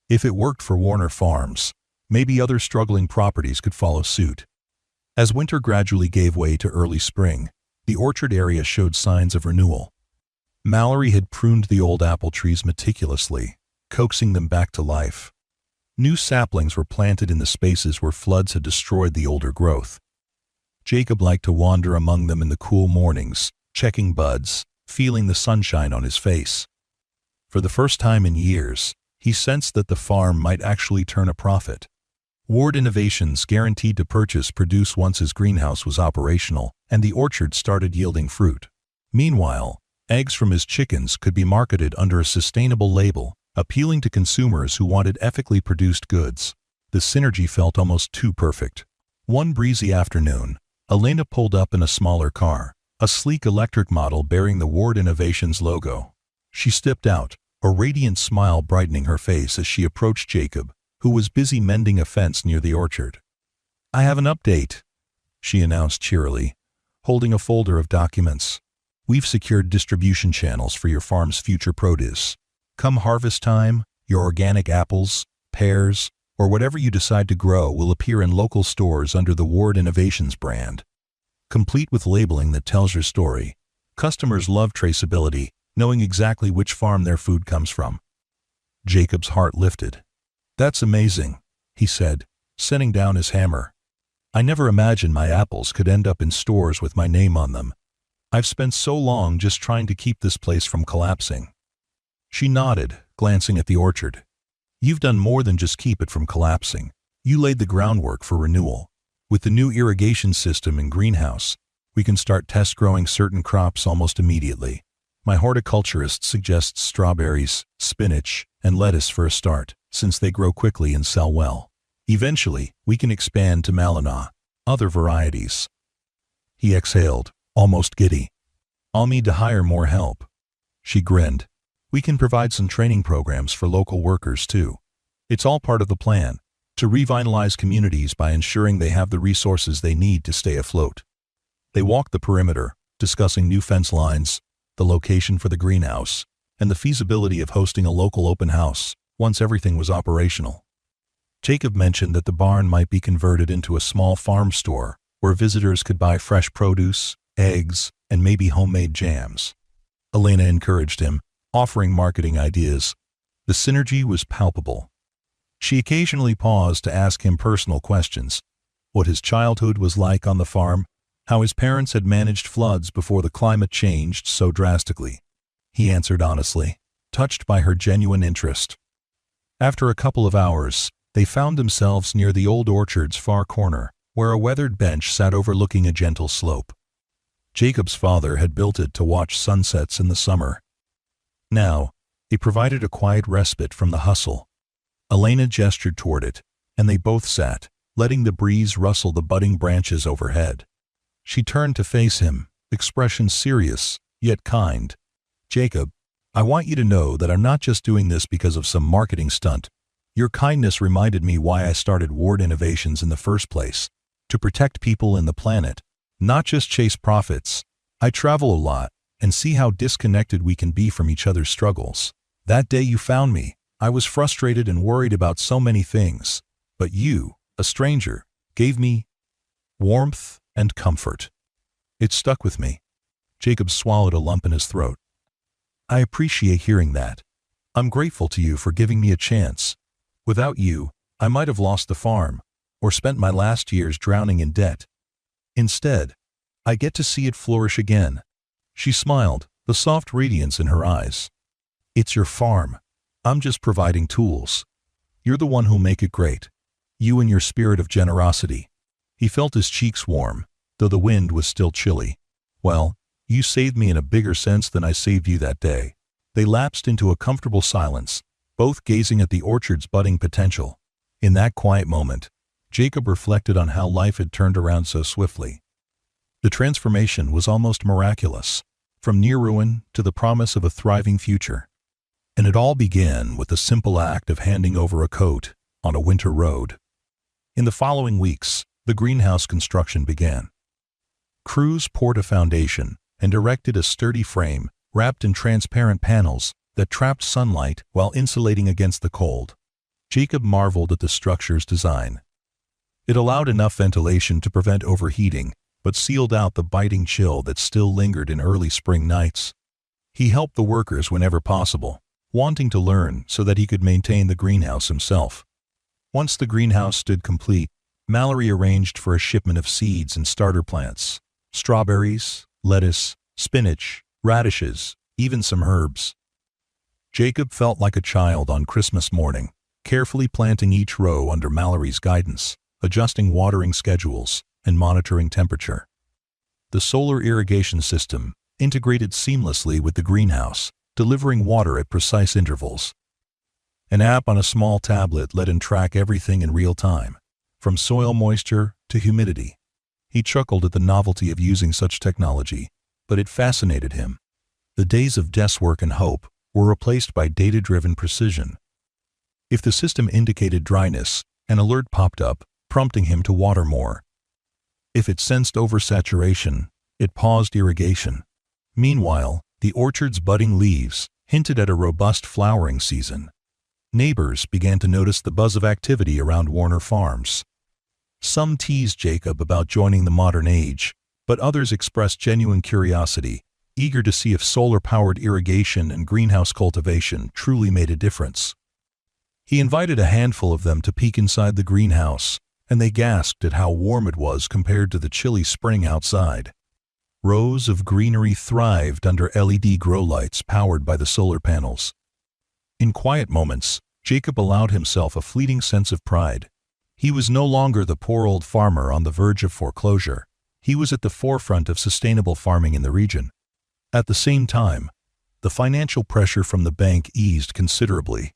A: If it worked for Warner Farms, maybe other struggling properties could follow suit. As winter gradually gave way to early spring, the orchard area showed signs of renewal. Mallory had pruned the old apple trees meticulously, coaxing them back to life. New saplings were planted in the spaces where floods had destroyed the older growth. Jacob liked to wander among them in the cool mornings, checking buds, feeling the sunshine on his face. For the first time in years, he sensed that the farm might actually turn a profit. Ward Innovations guaranteed to purchase produce once his greenhouse was operational and the orchard started yielding fruit. Meanwhile, eggs from his chickens could be marketed under a sustainable label, appealing to consumers who wanted ethically produced goods. The synergy felt almost too perfect. One breezy afternoon, Elena pulled up in a smaller car, a sleek electric model bearing the Ward Innovations logo. She stepped out, a radiant smile brightening her face as she approached Jacob, who was busy mending a fence near the orchard. "I have an update," she announced cheerily, holding a folder of documents. "We've secured distribution channels for your farm's future produce. Come harvest time, your organic apples, pears, or whatever you decide to grow will appear in local stores under the Ward Innovations brand. Complete with labeling that tells your story. Customers love traceability, knowing exactly which farm their food comes from." Jacob's heart lifted. "That's amazing," he said, setting down his hammer. "I never imagined my apples could end up in stores with my name on them. I've spent so long just trying to keep this place from collapsing." She nodded, glancing at the orchard. "You've done more than just keep it from collapsing. You laid the groundwork for renewal. With the new irrigation system and greenhouse, we can start test growing certain crops almost immediately. My horticulturist suggests strawberries, spinach, and lettuce for a start, since they grow quickly and sell well. Eventually, we can expand to Malinois, other varieties." He exhaled, almost giddy. "I'll need to hire more help." She grinned. "We can provide some training programs for local workers too. It's all part of the plan, to revitalize communities by ensuring they have the resources they need to stay afloat." They walked the perimeter, discussing new fence lines, the location for the greenhouse, and the feasibility of hosting a local open house once everything was operational. Jacob mentioned that the barn might be converted into a small farm store where visitors could buy fresh produce, eggs, and maybe homemade jams. Elena encouraged him, offering marketing ideas. The synergy was palpable. She occasionally paused to ask him personal questions: what his childhood was like on the farm, how his parents had managed floods before the climate changed so drastically. He answered honestly, touched by her genuine interest. After a couple of hours, they found themselves near the old orchard's far corner, where a weathered bench sat overlooking a gentle slope. Jacob's father had built it to watch sunsets in the summer. Now, it provided a quiet respite from the hustle. Elena gestured toward it, and they both sat, letting the breeze rustle the budding branches overhead. She turned to face him, expression serious, yet kind. "Jacob, I want you to know that I'm not just doing this because of some marketing stunt. Your kindness reminded me why I started Ward Innovations in the first place, to protect people and the planet, not just chase profits. I travel a lot and see how disconnected we can be from each other's struggles. That day you found me, I was frustrated and worried about so many things, but you, a stranger, gave me warmth and comfort. It stuck with me." Jacob swallowed a lump in his throat. "I appreciate hearing that. I'm grateful to you for giving me a chance. Without you, I might have lost the farm, or spent my last years drowning in debt. Instead, I get to see it flourish again." She smiled, the soft radiance in her eyes. "It's your farm. I'm just providing tools. You're the one who'll make it great. You and your spirit of generosity." He felt his cheeks warm, though the wind was still chilly. "Well, you saved me in a bigger sense than I saved you that day." They lapsed into a comfortable silence, both gazing at the orchard's budding potential. In that quiet moment, Jacob reflected on how life had turned around so swiftly. The transformation was almost miraculous, from near ruin to the promise of a thriving future. And it all began with the simple act of handing over a coat on a winter road. In the following weeks, the greenhouse construction began. Crews poured a foundation and erected a sturdy frame wrapped in transparent panels that trapped sunlight while insulating against the cold. Jacob marveled at the structure's design. It allowed enough ventilation to prevent overheating, but sealed out the biting chill that still lingered in early spring nights. He helped the workers whenever possible, wanting to learn so that he could maintain the greenhouse himself. Once the greenhouse stood complete, Mallory arranged for a shipment of seeds and starter plants: strawberries, lettuce, spinach, radishes, even some herbs. Jacob felt like a child on Christmas morning, carefully planting each row under Mallory's guidance, adjusting watering schedules, and monitoring temperature. The solar irrigation system integrated seamlessly with the greenhouse, delivering water at precise intervals. An app on a small tablet let him track everything in real time, from soil moisture to humidity. He chuckled at the novelty of using such technology, but it fascinated him. The days of guesswork and hope were replaced by data-driven precision. If the system indicated dryness, an alert popped up, prompting him to water more. If it sensed oversaturation, it paused irrigation. Meanwhile, the orchard's budding leaves hinted at a robust flowering season. Neighbors began to notice the buzz of activity around Warner Farms. Some teased Jacob about joining the modern age, but others expressed genuine curiosity, eager to see if solar-powered irrigation and greenhouse cultivation truly made a difference. He invited a handful of them to peek inside the greenhouse, and they gasped at how warm it was compared to the chilly spring outside. Rows of greenery thrived under LED grow lights powered by the solar panels. In quiet moments, Jacob allowed himself a fleeting sense of pride. He was no longer the poor old farmer on the verge of foreclosure. He was at the forefront of sustainable farming in the region. At the same time, the financial pressure from the bank eased considerably.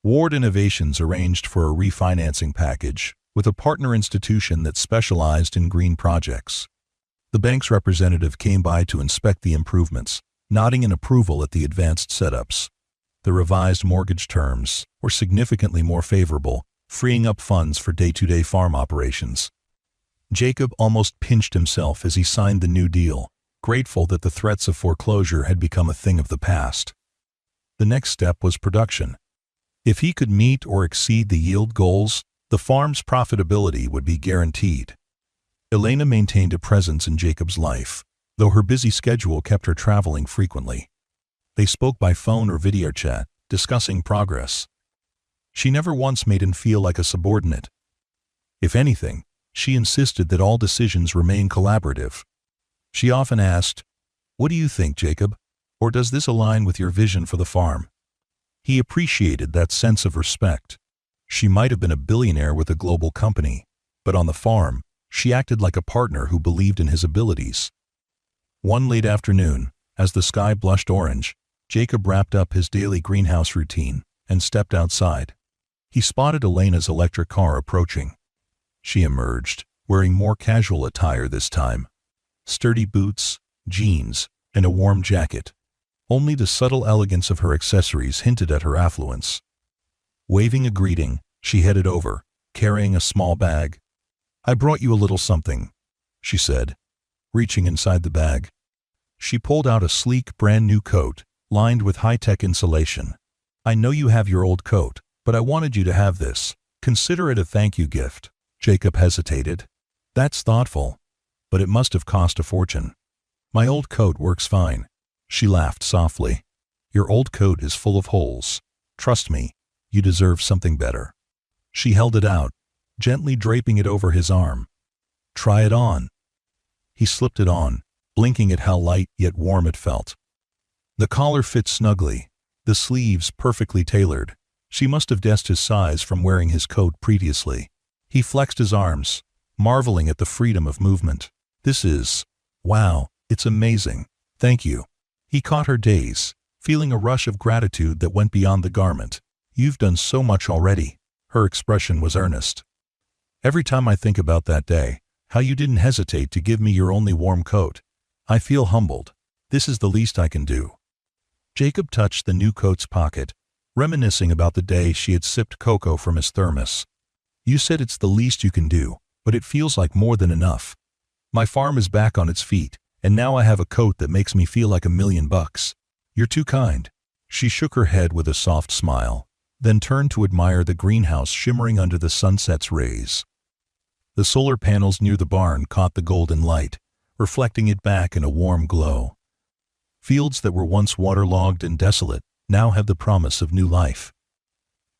A: Ward Innovations arranged for a refinancing package with a partner institution that specialized in green projects. The bank's representative came by to inspect the improvements, nodding in approval at the advanced setups. The revised mortgage terms were significantly more favorable, freeing up funds for day-to-day farm operations. Jacob almost pinched himself as he signed the new deal, grateful that the threats of foreclosure had become a thing of the past. The next step was production. If he could meet or exceed the yield goals, the farm's profitability would be guaranteed. Elena maintained a presence in Jacob's life, though her busy schedule kept her traveling frequently. They spoke by phone or video chat, discussing progress. She never once made him feel like a subordinate. If anything, she insisted that all decisions remain collaborative. She often asked, "What do you think, Jacob? Or does this align with your vision for the farm?" He appreciated that sense of respect. She might have been a billionaire with a global company, but on the farm, she acted like a partner who believed in his abilities. One late afternoon, as the sky blushed orange, Jacob wrapped up his daily greenhouse routine and stepped outside. He spotted Elena's electric car approaching. She emerged, wearing more casual attire this time. Sturdy boots, jeans, and a warm jacket. Only the subtle elegance of her accessories hinted at her affluence. Waving a greeting, she headed over, carrying a small bag. "I brought you a little something," she said, reaching inside the bag. She pulled out a sleek, brand-new coat, lined with high-tech insulation. "I know you have your old coat, but I wanted you to have this. Consider it a thank-you gift." Jacob hesitated. "That's thoughtful, but it must have cost a fortune." "My old coat works fine." She laughed softly. "Your old coat is full of holes. Trust me, you deserve something better." She held it out, gently draping it over his arm. "Try it on." He slipped it on, blinking at how light yet warm it felt. The collar fit snugly, the sleeves perfectly tailored. She must have guessed his size from wearing his coat previously. He flexed his arms, marveling at the freedom of movement. Wow, it's amazing. Thank you." He caught her gaze, feeling a rush of gratitude that went beyond the garment. "You've done so much already." Her expression was earnest. "Every time I think about that day, how you didn't hesitate to give me your only warm coat, I feel humbled. This is the least I can do." Jacob touched the new coat's pocket, reminiscing about the day she had sipped cocoa from his thermos. "You said it's the least you can do, but it feels like more than enough. My farm is back on its feet, and now I have a coat that makes me feel like $1,000,000. You're too kind." She shook her head with a soft smile, then turned to admire the greenhouse shimmering under the sunset's rays. The solar panels near the barn caught the golden light, reflecting it back in a warm glow. Fields that were once waterlogged and desolate now had the promise of new life.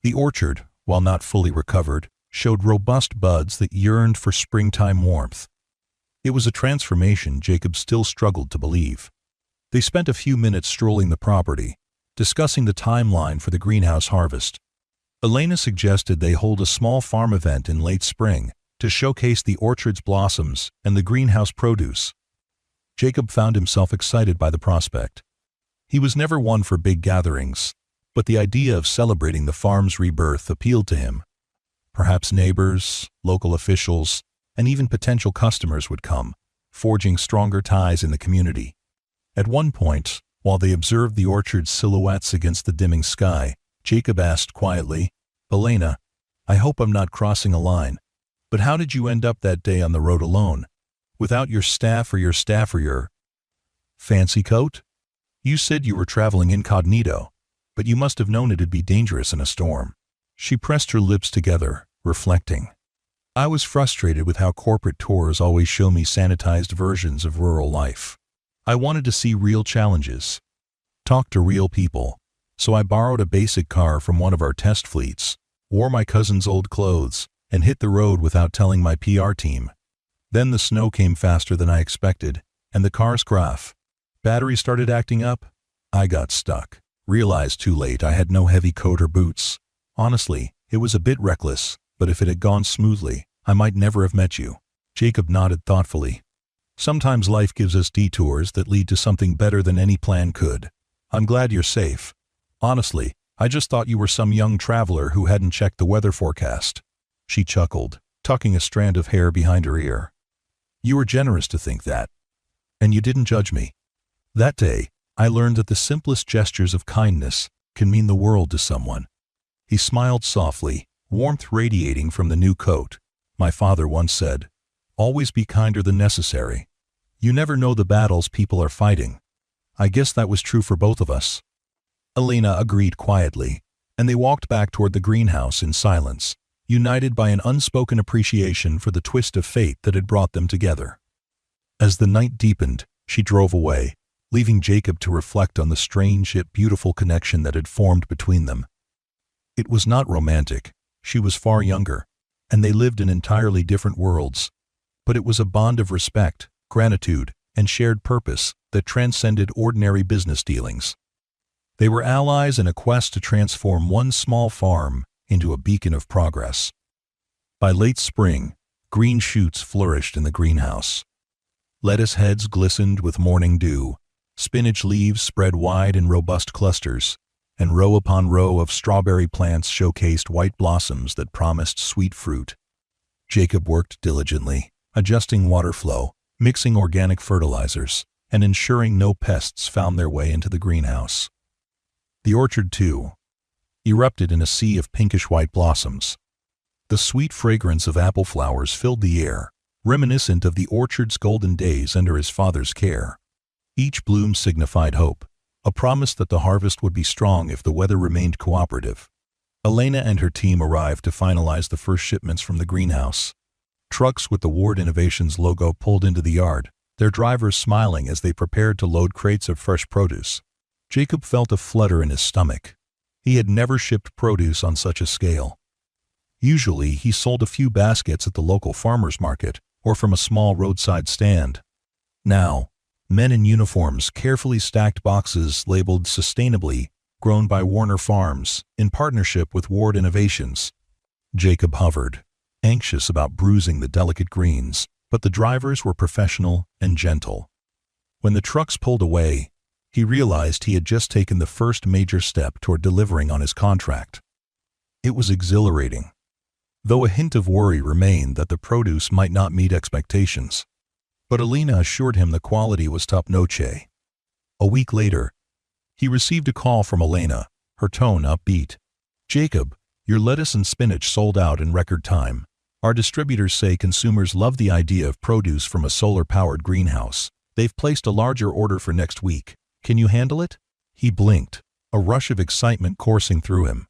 A: The orchard, while not fully recovered, showed robust buds that yearned for springtime warmth. It was a transformation Jacob still struggled to believe. They spent a few minutes strolling the property, discussing the timeline for the greenhouse harvest. Elena suggested they hold a small farm event in late spring to showcase the orchard's blossoms and the greenhouse produce. Jacob found himself excited by the prospect. He was never one for big gatherings, but the idea of celebrating the farm's rebirth appealed to him. Perhaps neighbors, local officials, and even potential customers would come, forging stronger ties in the community. At one point, while they observed the orchard's silhouettes against the dimming sky, Jacob asked quietly, "Elena, I hope I'm not crossing a line, but how did you end up that day on the road alone, without your staff or your fancy coat? You said you were traveling incognito, but you must have known it'd be dangerous in a storm." She pressed her lips together, reflecting. "I was frustrated with how corporate tours always show me sanitized versions of rural life. I wanted to see real challenges, talk to real people, so I borrowed a basic car from one of our test fleets, wore my cousin's old clothes, and hit the road without telling my PR team. Then the snow came faster than I expected, and the car's battery started acting up. I got stuck. Realized too late I had no heavy coat or boots. Honestly, it was a bit reckless, but if it had gone smoothly, I might never have met you." Jacob nodded thoughtfully. "Sometimes life gives us detours that lead to something better than any plan could. I'm glad you're safe. Honestly, I just thought you were some young traveler who hadn't checked the weather forecast." She chuckled, tucking a strand of hair behind her ear. "You were generous to think that. And you didn't judge me. That day, I learned that the simplest gestures of kindness can mean the world to someone." He smiled softly, warmth radiating from the new coat. "My father once said, 'Always be kinder than necessary. You never know the battles people are fighting.' I guess that was true for both of us." Elena agreed quietly, and they walked back toward the greenhouse in silence, united by an unspoken appreciation for the twist of fate that had brought them together. As the night deepened, she drove away, leaving Jacob to reflect on the strange yet beautiful connection that had formed between them. It was not romantic. She was far younger, and they lived in entirely different worlds. But it was a bond of respect, gratitude, and shared purpose that transcended ordinary business dealings. They were allies in a quest to transform one small farm into a beacon of progress. By late spring, green shoots flourished in the greenhouse. Lettuce heads glistened with morning dew, spinach leaves spread wide in robust clusters, and row upon row of strawberry plants showcased white blossoms that promised sweet fruit. Jacob worked diligently, adjusting water flow, mixing organic fertilizers, and ensuring no pests found their way into the greenhouse. The orchard, too, erupted in a sea of pinkish-white blossoms. The sweet fragrance of apple flowers filled the air, reminiscent of the orchard's golden days under his father's care. Each bloom signified hope, a promise that the harvest would be strong if the weather remained cooperative. Elena and her team arrived to finalize the first shipments from the greenhouse. Trucks with the Ward Innovations logo pulled into the yard, their drivers smiling as they prepared to load crates of fresh produce. Jacob felt a flutter in his stomach. He had never shipped produce on such a scale. Usually, he sold a few baskets at the local farmer's market or from a small roadside stand. Now, men in uniforms carefully stacked boxes labeled "Sustainably, grown by Warner Farms," in partnership with Ward Innovations. Jacob hovered, anxious about bruising the delicate greens, but the drivers were professional and gentle. When the trucks pulled away, he realized he had just taken the first major step toward delivering on his contract. It was exhilarating, though a hint of worry remained that the produce might not meet expectations. But Elena assured him the quality was top-notch. A week later, he received a call from Elena, her tone upbeat. "Jacob, your lettuce and spinach sold out in record time. Our distributors say consumers love the idea of produce from a solar-powered greenhouse. They've placed a larger order for next week. Can you handle it?" He blinked, a rush of excitement coursing through him.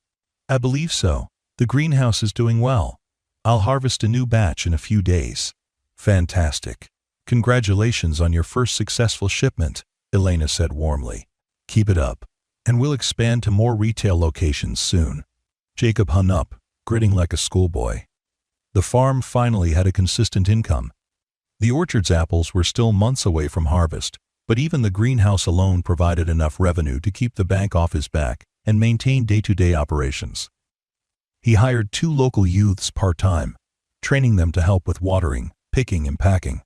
A: "I believe so. The greenhouse is doing well. I'll harvest a new batch in a few days." "Fantastic. Congratulations on your first successful shipment," Elena said warmly. "Keep it up, and we'll expand to more retail locations soon." Jacob hung up, grinning like a schoolboy. The farm finally had a consistent income. The orchard's apples were still months away from harvest, But even the greenhouse alone provided enough revenue to keep the bank off his back and maintain day-to-day operations. He hired 2 local youths part-time, training them to help with watering, picking, and packing.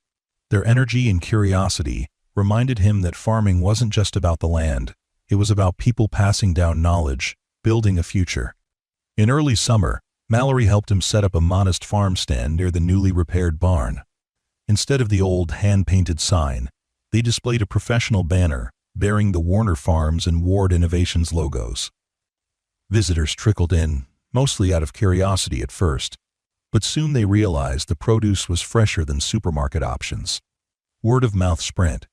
A: Their energy and curiosity reminded him that farming wasn't just about the land, it was about people passing down knowledge, building a future. In early summer, Mallory helped him set up a modest farm stand near the newly repaired barn. Instead of the old hand-painted sign, they displayed a professional banner bearing the Warner Farms and Ward Innovations logos. Visitors trickled in, mostly out of curiosity at first, but soon they realized the produce was fresher than supermarket options. Word of mouth spread.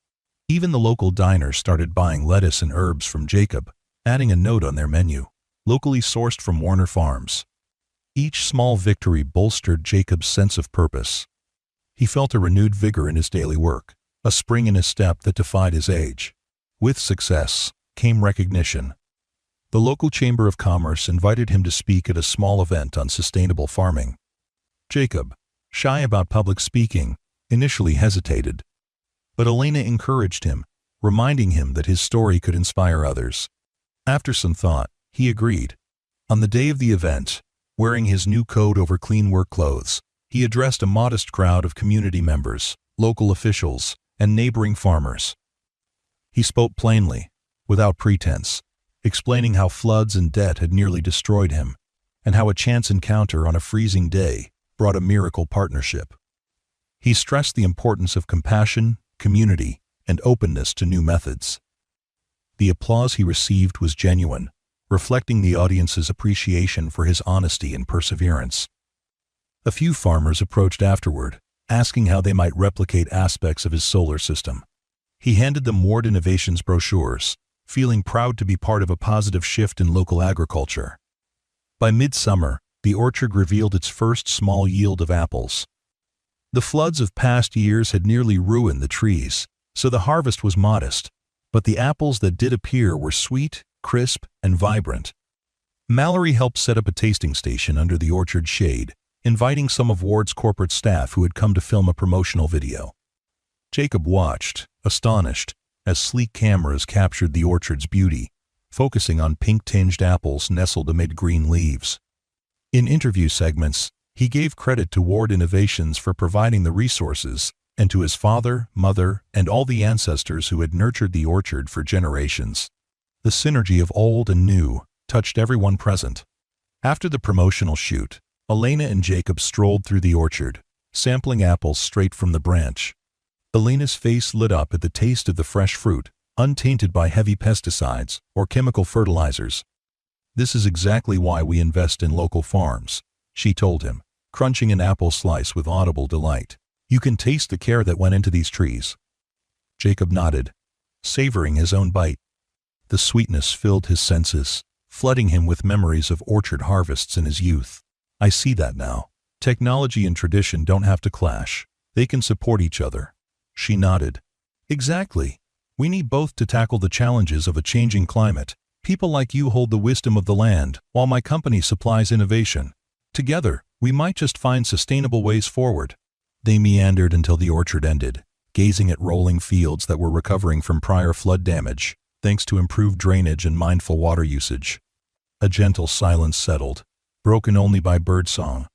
A: Even the local diners started buying lettuce and herbs from Jacob, adding a note on their menu, locally sourced from Warner Farms. Each small victory bolstered Jacob's sense of purpose. He felt a renewed vigor in his daily work, a spring in his step that defied his age. With success came recognition. The local Chamber of Commerce invited him to speak at a small event on sustainable farming. Jacob, shy about public speaking, initially hesitated. But Elena encouraged him, reminding him that his story could inspire others. After some thought, he agreed. On the day of the event, wearing his new coat over clean work clothes, he addressed a modest crowd of community members, local officials, and neighboring farmers. He spoke plainly, without pretense, explaining how floods and debt had nearly destroyed him, and how a chance encounter on a freezing day brought a miracle partnership. He stressed the importance of compassion, community, and openness to new methods. The applause he received was genuine, reflecting the audience's appreciation for his honesty and perseverance. A few farmers approached afterward, asking how they might replicate aspects of his solar system. He handed them Ward Innovations brochures, feeling proud to be part of a positive shift in local agriculture. By midsummer, the orchard revealed its first small yield of apples. The floods of past years had nearly ruined the trees, so the harvest was modest, but the apples that did appear were sweet, crisp, and vibrant. Mallory helped set up a tasting station under the orchard's shade, inviting some of Ward's corporate staff who had come to film a promotional video. Jacob watched, astonished, as sleek cameras captured the orchard's beauty, focusing on pink-tinged apples nestled amid green leaves. In interview segments, he gave credit to Ward Innovations for providing the resources, and to his father, mother, and all the ancestors who had nurtured the orchard for generations. The synergy of old and new touched everyone present. After the promotional shoot, Elena and Jacob strolled through the orchard, sampling apples straight from the branch. Elena's face lit up at the taste of the fresh fruit, untainted by heavy pesticides or chemical fertilizers. "This is exactly why we invest in local farms," she told him, crunching an apple slice with audible delight. "You can taste the care that went into these trees." Jacob nodded, savoring his own bite. The sweetness filled his senses, flooding him with memories of orchard harvests in his youth. "I see that now. Technology and tradition don't have to clash. They can support each other." She nodded. "Exactly. We need both to tackle the challenges of a changing climate. People like you hold the wisdom of the land, while my company supplies innovation. Together, we might just find sustainable ways forward." They meandered until the orchard ended, gazing at rolling fields that were recovering from prior flood damage, thanks to improved drainage and mindful water usage. A gentle silence settled, broken only by birdsong.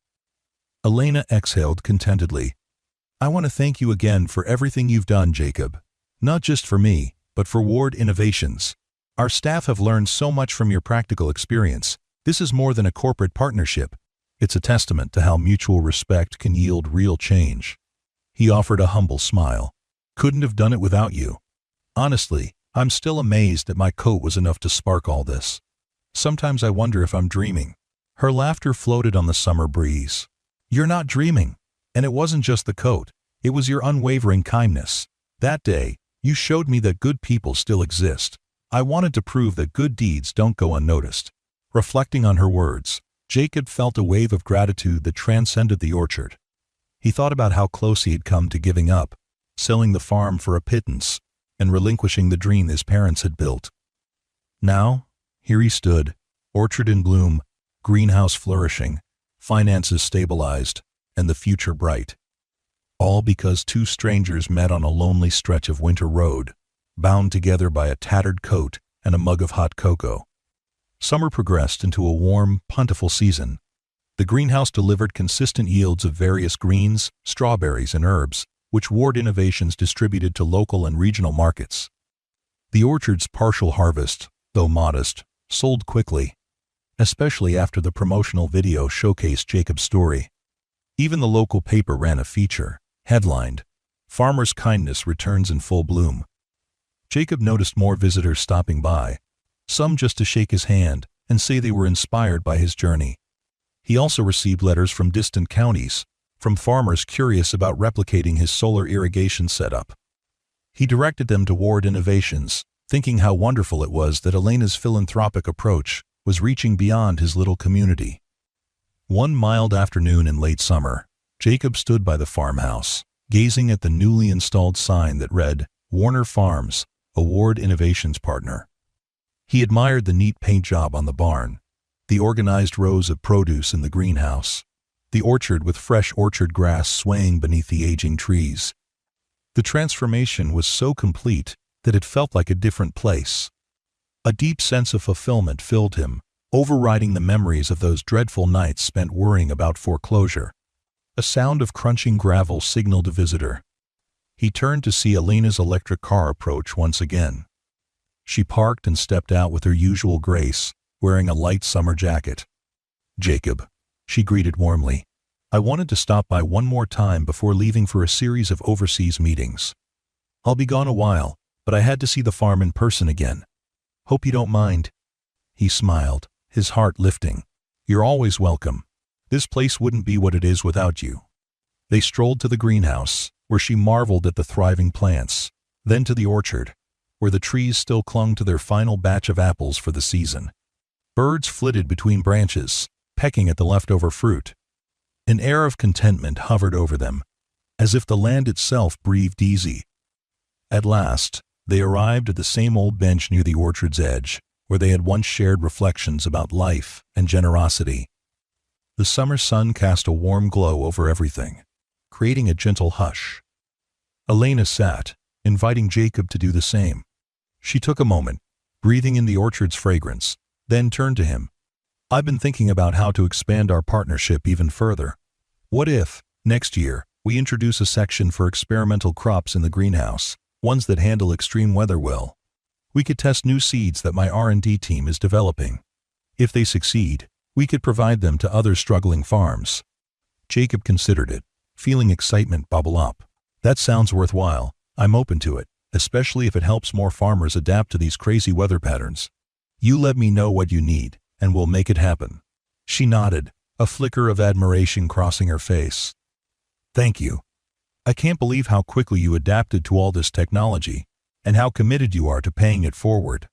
A: Elena exhaled contentedly. "I want to thank you again for everything you've done, Jacob. Not just for me, but for Ward Innovations. Our staff have learned so much from your practical experience. This is more than a corporate partnership. It's a testament to how mutual respect can yield real change." He offered a humble smile. "Couldn't have done it without you. Honestly, I'm still amazed that my coat was enough to spark all this. Sometimes I wonder if I'm dreaming." Her laughter floated on the summer breeze. "You're not dreaming. And it wasn't just the coat. It was your unwavering kindness. That day, you showed me that good people still exist. I wanted to prove that good deeds don't go unnoticed." Reflecting on her words, Jacob felt a wave of gratitude that transcended the orchard. He thought about how close he had come to giving up, selling the farm for a pittance, and relinquishing the dream his parents had built. Now, here he stood, orchard in bloom, greenhouse flourishing, finances stabilized, and the future bright. All because 2 strangers met on a lonely stretch of winter road, bound together by a tattered coat and a mug of hot cocoa. Summer progressed into a warm, plentiful season. The greenhouse delivered consistent yields of various greens, strawberries, and herbs, which Ward Innovations distributed to local and regional markets. The orchard's partial harvest, though modest, sold quickly, especially after the promotional video showcased Jacob's story. Even the local paper ran a feature, headlined, "Farmer's Kindness Returns in Full Bloom." Jacob noticed more visitors stopping by, some just to shake his hand and say they were inspired by his journey. He also received letters from distant counties, from farmers curious about replicating his solar irrigation setup. He directed them to Ward Innovations, thinking how wonderful it was that Elena's philanthropic approach was reaching beyond his little community. One mild afternoon in late summer, Jacob stood by the farmhouse, gazing at the newly installed sign that read, "Warner Farms, a Ward Innovations partner." He admired the neat paint job on the barn, the organized rows of produce in the greenhouse, the orchard with fresh orchard grass swaying beneath the aging trees. The transformation was so complete that it felt like a different place. A deep sense of fulfillment filled him, overriding the memories of those dreadful nights spent worrying about foreclosure. A sound of crunching gravel signaled a visitor. He turned to see Elena's electric car approach once again. She parked and stepped out with her usual grace, wearing a light summer jacket. "Jacob," she greeted warmly. "I wanted to stop by one more time before leaving for a series of overseas meetings. I'll be gone a while, but I had to see the farm in person again. Hope you don't mind." He smiled, his heart lifting. "You're always welcome. This place wouldn't be what it is without you." They strolled to the greenhouse, where she marveled at the thriving plants, then to the orchard, where the trees still clung to their final batch of apples for the season. Birds flitted between branches, pecking at the leftover fruit. An air of contentment hovered over them, as if the land itself breathed easy. At last, they arrived at the same old bench near the orchard's edge, where they had once shared reflections about life and generosity. The summer sun cast a warm glow over everything, creating a gentle hush. Elena sat, inviting Jacob to do the same. She took a moment, breathing in the orchard's fragrance, then turned to him. "I've been thinking about how to expand our partnership even further. What if, next year, we introduce a section for experimental crops in the greenhouse, ones that handle extreme weather well? We could test new seeds that my R&D team is developing. If they succeed, we could provide them to other struggling farms." Jacob considered it, feeling excitement bubble up. "That sounds worthwhile. I'm open to it, especially if it helps more farmers adapt to these crazy weather patterns. You let me know what you need, and we'll make it happen." She nodded, a flicker of admiration crossing her face. "Thank you. I can't believe how quickly you adapted to all this technology, and how committed you are to paying it forward."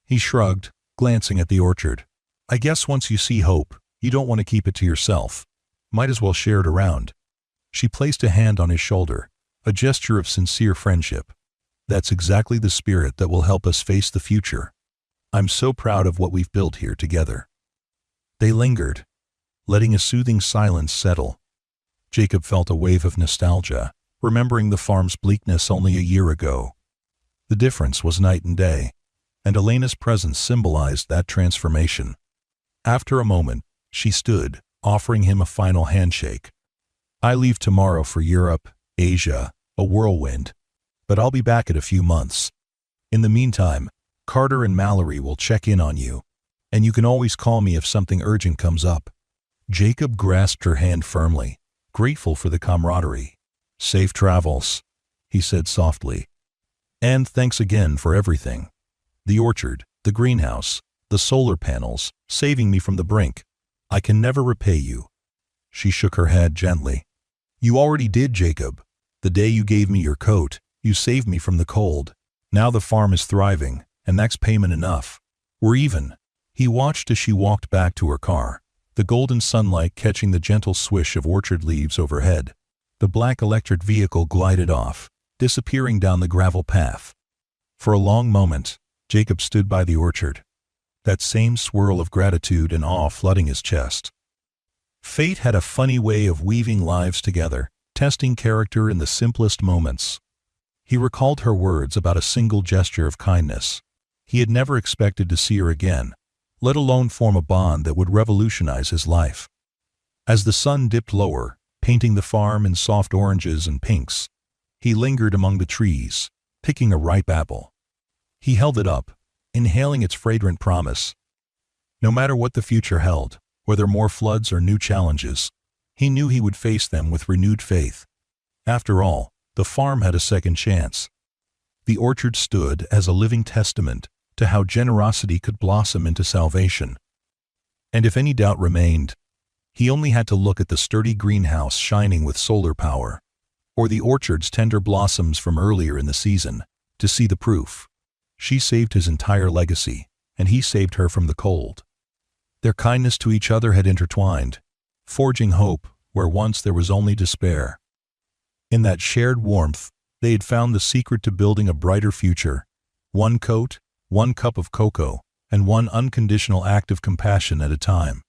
A: He shrugged, glancing at the orchard. "I guess once you see hope, you don't want to keep it to yourself. Might as well share it around." She placed a hand on his shoulder, a gesture of sincere friendship. "That's exactly the spirit that will help us face the future. I'm so proud of what we've built here together." They lingered, letting a soothing silence settle. Jacob felt a wave of nostalgia, remembering the farm's bleakness only a year ago. The difference was night and day, and Elena's presence symbolized that transformation. After a moment, she stood, offering him a final handshake. "I leave tomorrow for Europe, Asia, a whirlwind, but I'll be back in a few months. In the meantime, Carter and Mallory will check in on you, and you can always call me if something urgent comes up." Jacob grasped her hand firmly, grateful for the camaraderie. "Safe travels," he said softly. "And thanks again for everything. The orchard, the greenhouse, the solar panels, saving me from the brink. I can never repay you." She shook her head gently. "You already did, Jacob. The day you gave me your coat, you saved me from the cold. Now the farm is thriving, and that's payment enough. We're even." He watched as she walked back to her car, the golden sunlight catching the gentle swish of orchard leaves overhead. The black electric vehicle glided off, disappearing down the gravel path. For a long moment, Jacob stood by the orchard, that same swirl of gratitude and awe flooding his chest. Fate had a funny way of weaving lives together, testing character in the simplest moments. He recalled her words about a single gesture of kindness. He had never expected to see her again, let alone form a bond that would revolutionize his life. As the sun dipped lower, painting the farm in soft oranges and pinks, he lingered among the trees, picking a ripe apple. He held it up, inhaling its fragrant promise. No matter what the future held, whether more floods or new challenges, he knew he would face them with renewed faith. After all, the farm had a second chance. The orchard stood as a living testament to how generosity could blossom into salvation. And if any doubt remained, he only had to look at the sturdy greenhouse shining with solar power, or the orchard's tender blossoms from earlier in the season, to see the proof. She saved his entire legacy, and he saved her from the cold. Their kindness to each other had intertwined, forging hope where once there was only despair. In that shared warmth, they had found the secret to building a brighter future. One coat, one cup of cocoa, and one unconditional act of compassion at a time.